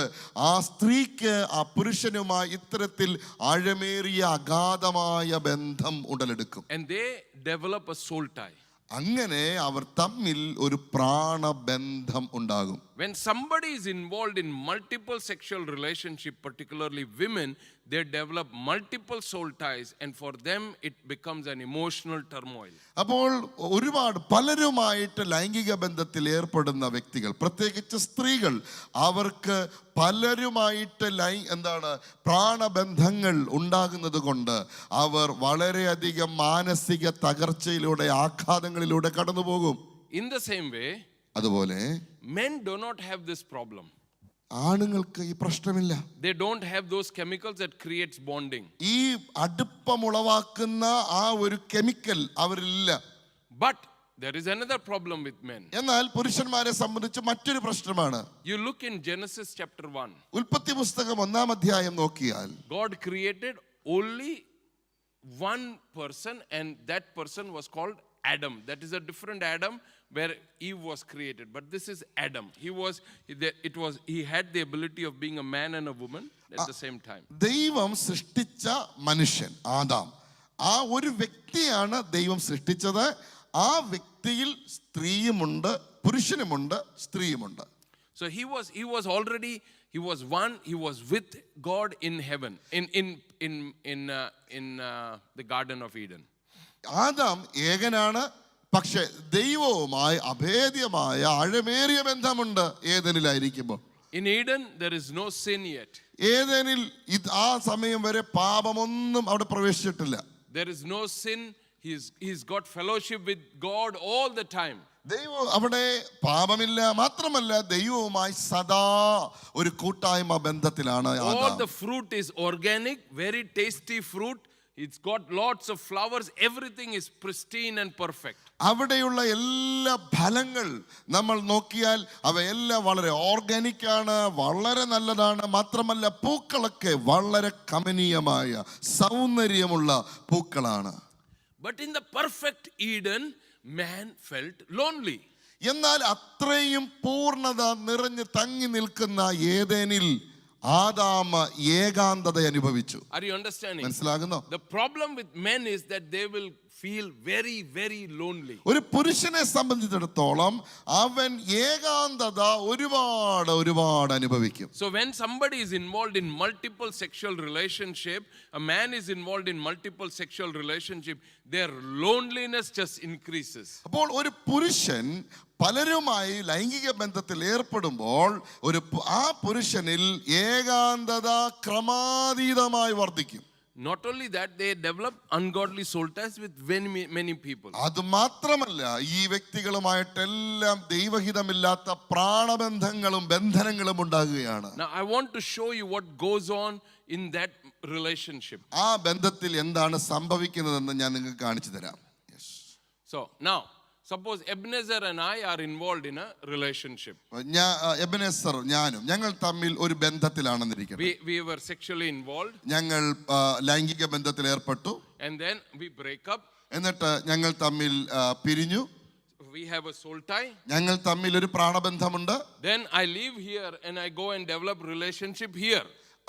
ആ സ്ത്രീക്ക് ആ പുരുഷനുമായി ഇത്തരത്തിൽ ആഴമേറിയ അഗാധമായ ബന്ധം ഉടലെടുക്കും. And they develop a soul tie. അങ്ങനെ അവർ തമ്മിൽ ഒരു പ്രാണബന്ധം ഉണ്ടാകും. When somebody is involved in multiple sexual relationship, particularly women, they develop multiple soul ties, and for them it becomes an emotional turmoil. അപ്പോൾ ഒരുപാട് പലരുമായിട്ട് ലൈംഗിക ബന്ധത്തിൽ ഏർപ്പെടുന്ന വ്യക്തികൾ, പ്രത്യേകിച്ച് സ്ത്രീകൾ, അവർക്ക് പലരുമായിട്ട് പ്രാണബന്ധങ്ങൾ ഉണ്ടാകുന്നത് കൊണ്ട് അവർ വളരെയധികം മാനസിക തകർച്ചയിലൂടെ ആഘാതങ്ങളിലൂടെ കടന്നു പോകും. In the same way, അതുപോലെ men do not have this problem. ആണുങ്ങൾക്ക് ഈ പ്രശ്നമില്ല. They don't have those chemicals that creates bonding. ഈ അടുപ്പമുളവാക്കുന്ന ആ ഒരു chemical അവരില്ല. But there is another problem with men. എന്നാൽ പുരുഷന്മാരെ സംബന്ധിച്ച് മറ്റൊരു പ്രശ്നമാണ്. You look in Genesis chapter 1. ഉൽപ്പത്തി പുസ്തകം 1-ാം അധ്യായം നോക്കിയാൽ God created only one person, and that person was called Adam. That is a different Adam where Eve was created, but this is Adam. He had the ability of being a man and a woman at the same time. ദൈവം സൃഷ്ടിച്ച മനുഷ്യൻ Adam, ആ ഒരു വ്യക്തിയാണ് ദൈവം സൃഷ്ടിച്ചത്. ആ വ്യക്തിയിൽ സ്ത്രീയുമുണ്ട്, പുരുഷനുമുണ്ട്, സ്ത്രീയുമുണ്ട്. So he was already, he was one, he was with God in heaven, in the Garden of Eden. Adam ഏകനാണ്, പക്ഷെ ദൈവവുമായി അഭേദ്യമായ ആഴമേറിയ ബന്ധമുണ്ട് ഏദനിലായിരിക്കുമ്പോൾ. In Eden there is no sin yet. ഏദനിൽ ആ സമയം വരെ പാപമൊന്നും അവിടെ പ്രവേശിച്ചിട്ടില്ല. There is no sin. He's got fellowship with God all the time. ദൈവം അവിടെ പാപമില്ല, മാത്രമല്ല ദൈവവുമായി സദാ ഒരു കൂട്ടായ്മ ബന്ധത്തിലാണ്. All the fruit is organic, very tasty fruit. It's got lots of flowers. Everything is pristine and perfect. അവിടെയുള്ള എല്ലാ ഫലങ്ങൾ നമ്മൾ നോക്കിയാൽ അവയെല്ലാം വളരെ ഓർഗാനിക് ആണ്, വളരെ നല്ലതാണ്. മാത്രമല്ല പൂക്കളൊക്കെ വളരെ കമനീയമായ സൗന്ദര്യമുള്ള പൂക്കളാണ്. But in the perfect Eden, man felt lonely. എന്നാൽ അത്രയും പൂർണ്ണത നിറഞ്ഞു തങ്ങി നിൽക്കുന്ന ഏദനിൽ ആദാം ഏകാന്തത അനുഭവിച്ചു. Are you understanding? മനസ്സിലാകുന്നോ? The problem with men is that they will feel very, very lonely. ഒരു പുരുഷനെ സംബന്ധിച്ചിടത്തോളം അവൻ ഏകാന്തത ഒരുപാട് അനുഭവിക്കും. So when somebody is involved in multiple sexual relationship, a man is involved in multiple sexual relationship, their loneliness just increases. അപ്പോൾ ഒരു പുരുഷൻ പലരുമായി ലൈംഗിക ബന്ധത്തിൽ ഏർപ്പെടുമ്പോൾ ആ പുരുഷനിൽ ഏകാന്തത ക്രമാതീതമായി വർദ്ധിക്കും. Not only that, they develop ungodly soul ties with many people. അത് മാത്രമല്ല ഈ വ്യക്തികളുമായിട്ടെല്ലാം ദൈവഹിതമില്ലാത്ത പ്രാണബന്ധങ്ങളും ബന്ധനങ്ങളും ഉണ്ടാകുകയാണ്. Now I want to show you what goes on in that relationship. ആ ബന്ധത്തിൽ എന്താണ് സംഭവിക്കുന്നതെന്ന് ഞാൻ നിങ്ങൾക്ക് കാണിച്ചു തരാം. So now suppose Ebenezer and I are involved in a relationship. Ebenezer ഞാനും ഞങ്ങൾ തമ്മിൽ ഒരു ബന്ധത്തിലാണെന്നിരിക്കട്ടെ. We were sexually involved. ഞങ്ങൾ ലൈംഗിക ബന്ധത്തിൽ ഏർപ്പെട്ടു. And then we break up. എന്നിട്ട് ഞങ്ങൾ തമ്മിൽ പിരിഞ്ഞു. We have a soul tie. ഞങ്ങൾ തമ്മിൽ ഒരു പ്രാണബന്ധമുണ്ട്. Then I leave here and I go and develop relationship here.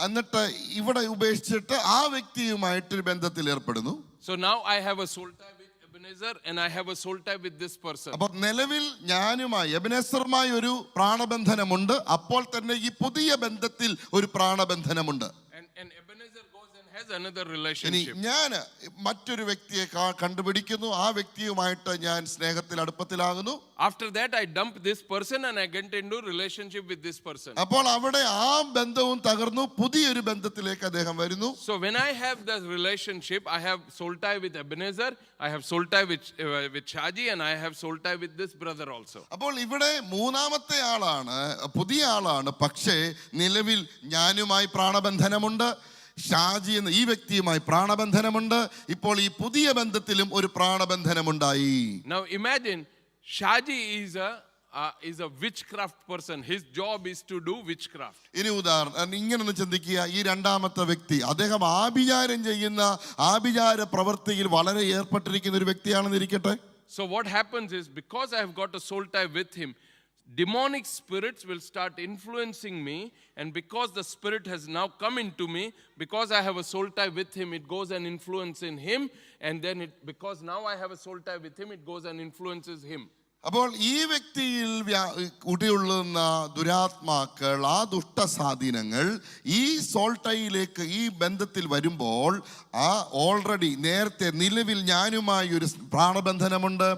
എന്നിട്ട് ഇവിടെ ഉപേക്ഷിച്ചിട്ട് ആ വ്യക്തിയുമായിട്ടൊരു ബന്ധത്തിൽ ഏർപ്പെടുന്നു. So now I have a soul tie with Ebenezer and I have a soul tie with this person. അപ്പോൾ നിലവിൽ ഞാനുമായി എബനേസറുമായി ഒരു പ്രാണബന്ധനമുണ്ട്. അപ്പോൾ തന്നെ ഈ പുതിയ ബന്ധത്തിൽ ഒരു പ്രാണബന്ധനമുണ്ട്. And Ebenezer goes and has another ഇനി relationship. ഞാൻ മറ്റൊരു വ്യക്തിയെ കണ്ടുപിടിക്കുന്നു, ആ വ്യക്തിയുമായിട്ട് ഞാൻ സ്നേഹത്തിൽ അടുപ്പത്തിലാകുന്നു. After that, I dump this person and I get into relationship with this person. അപ്പോൾ അവിടെ ആ ബന്ധവും തകർന്നു, പുതിയൊരു ബന്ധത്തിലേക്ക് അദ്ദേഹം വരുന്നു. So when I have the relationship, I have soul tie with Ebenezer, I have soul tie with Shaji, and I have soul tie with this brother also. അപ്പോൾ ഇവിടെ മൂന്നാമത്തെ ആളാണ്, പുതിയ ആളാണ്. പക്ഷേ നിലവിൽ ഞാനുമായി പ്രാണബന്ധനമുണ്ട്, ഷാജി എന്ന ഈ വ്യക്തിയുമായി പ്രാണബന്ധനമുണ്ട്. ഇപ്പോൾ ഈ പുതിയ ബന്ധത്തിലും ഒരു പ്രാണബന്ധനമുണ്ടായി. Now imagine Shaji is a witchcraft person. His job is to do witchcraft. ഇനി ഉദാഹരണം ഇങ്ങനൊന്ന് ചിന്തിക്കുക. ഈ രണ്ടാമത്തെ വ്യക്തി അദ്ദേഹം ആഭിചാരം ചെയ്യുന്ന ആഭിചാര പ്രവൃത്തിയിൽ വളരെ ഏർപ്പെട്ടിരിക്കുന്ന ഒരു വ്യക്തിയാണെന്ന് ഇരിക്കട്ടെ. So what happens is, because I have got a soul tie with him, demonic spirits will start influencing me, and because the spirit has now come into me, because I have a soul tie with him, it goes and influences in him, and then because now I have a soul tie with him, it goes and influences him. അപ്പോൾ ഈ വ്യക്തിയിൽ കുടികൊള്ളുന്ന ദുരാത്മാക്കൾ, ആ ദുഷ്ടസ്വാധീനങ്ങൾ ഈ സോൾട്ടയിലേക്ക്, ഈ ബന്ധത്തിൽ വരുമ്പോൾ ആ ഓൾറെഡി നേരത്തെ നിലവിൽ ഞാനുമായി ഒരു പ്രാണബന്ധനമുണ്ട്,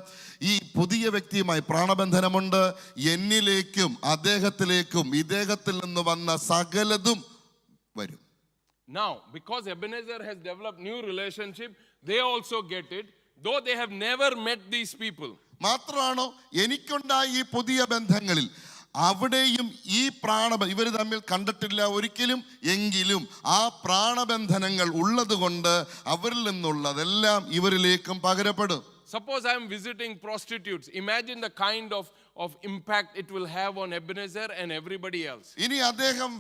ഈ പുതിയ വ്യക്തിയുമായി പ്രാണബന്ധനമുണ്ട്, എന്നിലേക്കും അദ്ദേഹത്തിലേക്കും ഇദ്ദേഹത്തിൽ നിന്ന് വന്ന സകലതും വരും. Now, because Ebenezer has developed new relationship, they also get it, though they have never met these people. മാത്രമാണോ എനിക്കുണ്ടായ ഈ പുതിയ ബന്ധങ്ങളിൽ അവിടെയും ഈ ഇവർ തമ്മിൽ കണ്ടിട്ടില്ല ഒരിക്കലും, എങ്കിലും ആ പ്രാണബന്ധനങ്ങൾ ഉള്ളത് കൊണ്ട് അവരിൽ നിന്നുള്ളതെല്ലാം ഇവരിലേക്കും പകരപ്പെടും. Suppose I am visiting prostitutes. Imagine the kind of impact it will have on Ebenezer and everybody else. ഇനി അദ്ദേഹം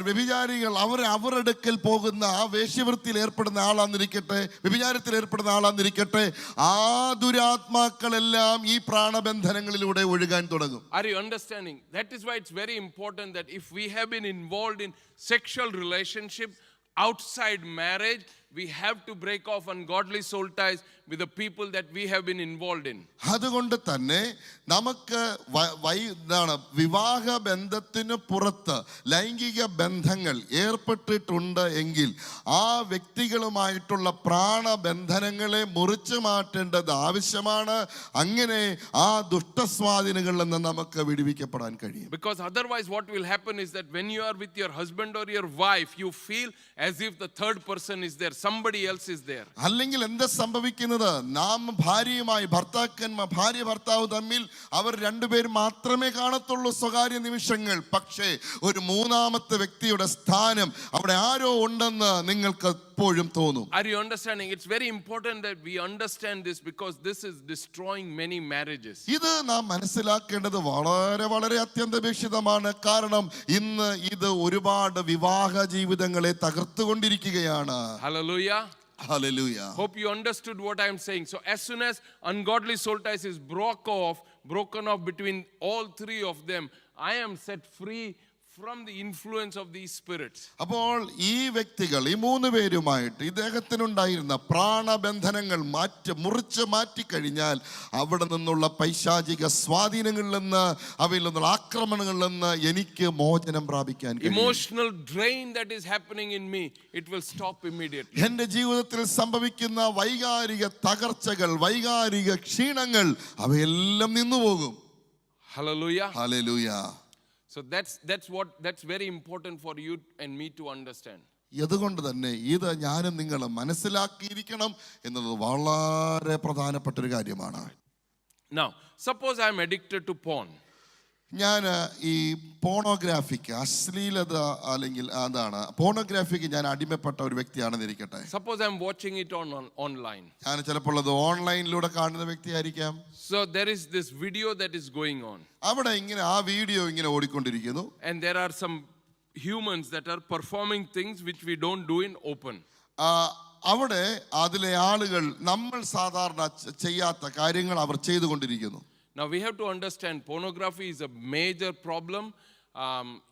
വ്യഭിചാരികൾ അവരടുക്കൽ പോകുന്ന ആ വേശ്യവൃത്തിയിൽ ഏർപ്പെടുന്ന ആളാന്നിരിക്കട്ടെ, വ്യഭിചാരത്തിൽ ഏർപ്പെടുന്ന ആളാന്നിരിക്കട്ടെ, ആ ദുരാത്മാക്കളെല്ലാം ഈ പ്രാണബന്ധനങ്ങളിലൂടെ ഒഴുകാൻ തുടങ്ങും. Are you understanding? That is why it's very important that if we have been involved in sexual relationship outside marriage, we have to break off ungodly soul ties with the people that we have been involved in. അതുകൊണ്ട് തന്നെ നമുക്ക് വിവാഹ ബന്ധത്തിന് പുറത്ത് ലൈംഗിക ബന്ധങ്ങൾ ഏർപ്പെട്ടിട്ടുണ്ട് എങ്കിൽ ആ വ്യക്തികളുമായിട്ടുള്ള പ്രാണബന്ധനങ്ങളെ മുറിച്ചു മാറ്റേണ്ടത് ആവശ്യമാണ്. അങ്ങനെ ആ ദുഷ്ടസ്വാധീനങ്ങളിൽ നിന്ന് നമുക്ക് വിടുവിക്കപ്പെടാൻ കഴിയും. Because otherwise what will happen is that when you are with your husband or your wife, you feel as if the third person is there, somebody else is there. അല്ലെങ്കിൽ എന്താ സംഭവിക്കുന്നത്, നാം ഭാര്യ ഭർത്താവ് തമ്മിൽ അവർ രണ്ടുപേരും മാത്രമേ കാണത്തുള്ളൂ സ്വകാര്യ നിമിഷങ്ങൾ. പക്ഷേ ഒരു മൂന്നാമത്തെ വ്യക്തിയുടെ സ്ഥാനം അവിടെ ആരോ ഉണ്ടെന്ന് നിങ്ങൾക്ക് എപ്പോഴും തോന്നും. Are you understanding? It's very important that we understand this, because this is destroying many marriages. ഇത് നാം മനസ്സിലാക്കേണ്ടത് വളരെ വളരെ അത്യന്താപേക്ഷിതമാണ്. കാരണം ഇന്ന് ഇത് ഒരുപാട് വിവാഹ ജീവിതങ്ങളെ തകർത്തുകൊണ്ടിരിക്കുകയാണ്. Hallelujah. Hallelujah. Hope you understood what I am saying. So as soon as ungodly soul ties is broken off between all three of them, I am set free from the influence of these spirits. അപ്പോൾ ഈ വ്യക്തികൾ, ഈ മൂന്ന് പേരുമായിട്ട് ഇദ്ദേഹത്തിനുണ്ടായിരുന്ന പ്രാണബന്ധനങ്ങൾ മുറിച്ച് മാറ്റിക്കഴിഞ്ഞാൽ അവിടെ നിന്നുള്ള പൈശാചിക സ്വാധീനങ്ങളിൽ നിന്ന്, അവയിൽ നിന്നുള്ള ആക്രമണങ്ങളിൽ നിന്ന് എനിക്ക് മോചനം പ്രാപിക്കാൻ കഴിയും. Emotional drain that is happening in me, it will stop immediately. എന്റെ ജീവിതത്തിൽ സംഭവിക്കുന്ന വൈകാരിക തകർച്ചകൾ, വൈകാരിക ക്ഷീണങ്ങൾ അവയെല്ലാം നിന്നുപോകും. Hallelujah. Hallelujah. So that's very important for you and me to understand. അതുകൊണ്ട് തന്നെ ഇത് ഞാനും നിങ്ങളും മനസ്സിലാക്കിയിരിക്കണം എന്നുള്ളത് വളരെ പ്രധാനപ്പെട്ട ഒരു കാര്യമാണ്. Now, suppose I am addicted to porn. ഞാൻ ഈ പോണോഗ്രാഫിക്ക്, അശ്ലീലത അല്ലെങ്കിൽ അതാണ് പോണോഗ്രാഫിക്ക് ഞാൻ അടിമപ്പെട്ട ഒരു വ്യക്തിയാണെന്ന് ഇരിക്കട്ടെ. Suppose I am watching it online. ഞാൻ ചിലപ്പോൾ അത് ഓൺലൈനിലൂടെ കാണുന്ന വ്യക്തിയായിരിക്കാം. So there is this video that is going on. അവിടെ ഇങ്ങനെ ആ വീഡിയോ ഇങ്ങനെ ഓടിക്കൊണ്ടിരിക്കുന്നു. And there are some humans that are performing things which we don't do in open. അവിടെ അതിലെ ആളുകൾ നമ്മൾ സാധാരണ ചെയ്യാത്ത കാര്യങ്ങൾ അവർ ചെയ്തുകൊണ്ടിരിക്കുന്നു. Now we have to understand, pornography is a major problem.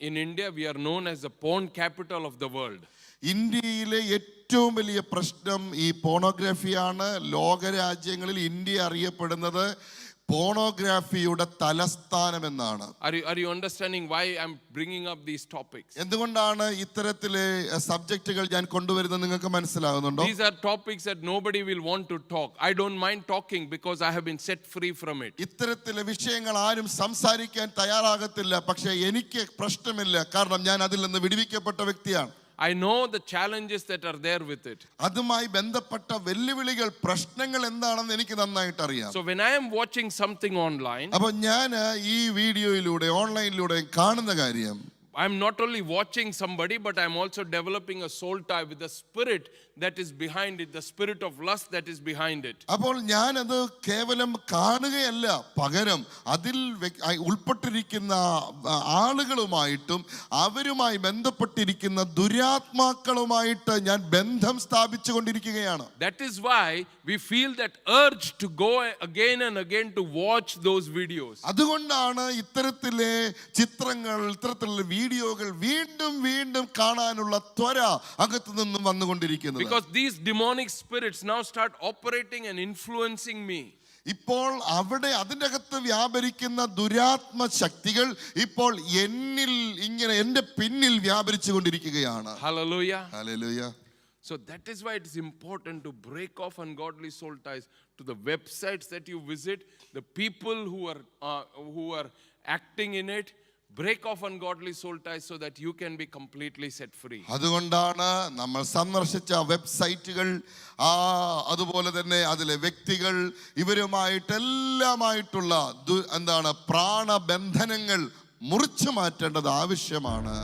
In India, we are known as the porn capital of the world. ഇന്ത്യയിലെ ഏറ്റവും വലിയ പ്രശ്നം ഈ പോണോഗ്രാഫിയാണ്. ലോകരാജ്യങ്ങളിൽ ഇന്ത്യ അറിയപ്പെടുന്നത് പോണോഗ്രാഫിയുടെ തലസ്ഥാനം എന്നാണ്. Are you understanding why I'm bringing up these topics? എന്തുകൊണ്ടാണ് ഇത്തരത്തിലെ സബ്ജക്റ്റുകൾ ഞാൻ കൊണ്ടുവരുന്നത് നിങ്ങൾക്ക് മനസ്സിലാകുന്നുണ്ടോ? These are topics that nobody will want to talk. I don't mind talking because I have been set free from it. ഇത്തരത്തിലെ വിഷയങ്ങൾ ആരും സംസാരിക്കാൻ തയ്യാറാകത്തില്ല. പക്ഷേ എനിക്ക് പ്രശ്നമില്ല, കാരണം ഞാൻ അതിൽ നിന്ന് വിടുവിക്കപ്പെട്ട വ്യക്തിയാണ്. I know the challenges that are there with it. അതുമായി ബന്ധപ്പെട്ട വെല്ലുവിളികൾ, പ്രശ്നങ്ങൾ എന്താണെന്ന് എനിക്ക് നന്നായിട്ട് അറിയാം. So when I am watching something online, അപ്പോൾ ഞാൻ ഈ വീഡിയോയിലൂടെ ഓൺലൈനിലൂടെ കാണുന്ന കാര്യം, I'm not only watching somebody, but I'm also developing a soul tie with the spirit that is behind it, the spirit of lust that is behind it. അപ്പോൾ ഞാനത് കേവലം കാണുകയല്ല, പകരം അതിൽ ഉൾപ്പെട്ടിരിക്കുന്ന ആളുകളുമായിട്ടും അവരുമായി ബന്ധപ്പെട്ടിരിക്കുന്ന ദുരാത്മാക്കളുമായിട്ട് ഞാൻ ബന്ധം സ്ഥാപിച്ചു കൊണ്ടിരിക്കുകയാണ്. That is why we feel that urge to go again and again to watch those videos. അതുകൊണ്ടാണ് ഇത്തരത്തിലെ ചിത്രങ്ങൾ, ഇത്തരത്തിലുള്ള വീഡിയോകൾ വീണ്ടും വീണ്ടും കാണാനുള്ള ത്വര അകത്തു നിന്നും വന്നുകൊണ്ടിരിക്കുന്നത്. Because these demonic spirits now start operating and influencing me. ഇപ്പോൾ അവിടെ അതിൻ്റെ അകത്ത് വ്യാപരിക്കുന്ന ദുരാത്മ ശക്തികൾ ഇപ്പോൾ എന്നിൽ ഇങ്ങനെ എൻ്റെ പിന്നിൽ വ്യാപരിച്ചു കൊണ്ടിരിക്കുകയാണ്. Hallelujah. Hallelujah. So that is why it is important to break off ungodly soul ties to the websites that you visit, the people who are acting in it. Break off ungodly soul ties so that you can be completely set free. അതുകൊണ്ടാണ് നമ്മൾ സന്ദർശിച്ച വെബ്സൈറ്റുകൾ, അതുപോലെ തന്നെ അതിലെ വ്യക്തികൾ, ഇവരുമായിട്ടെല്ലാമായിട്ടുള്ള പ്രാണബന്ധനങ്ങൾ മുറിച്ചു മാറ്റേണ്ടത് ആവശ്യമാണ്.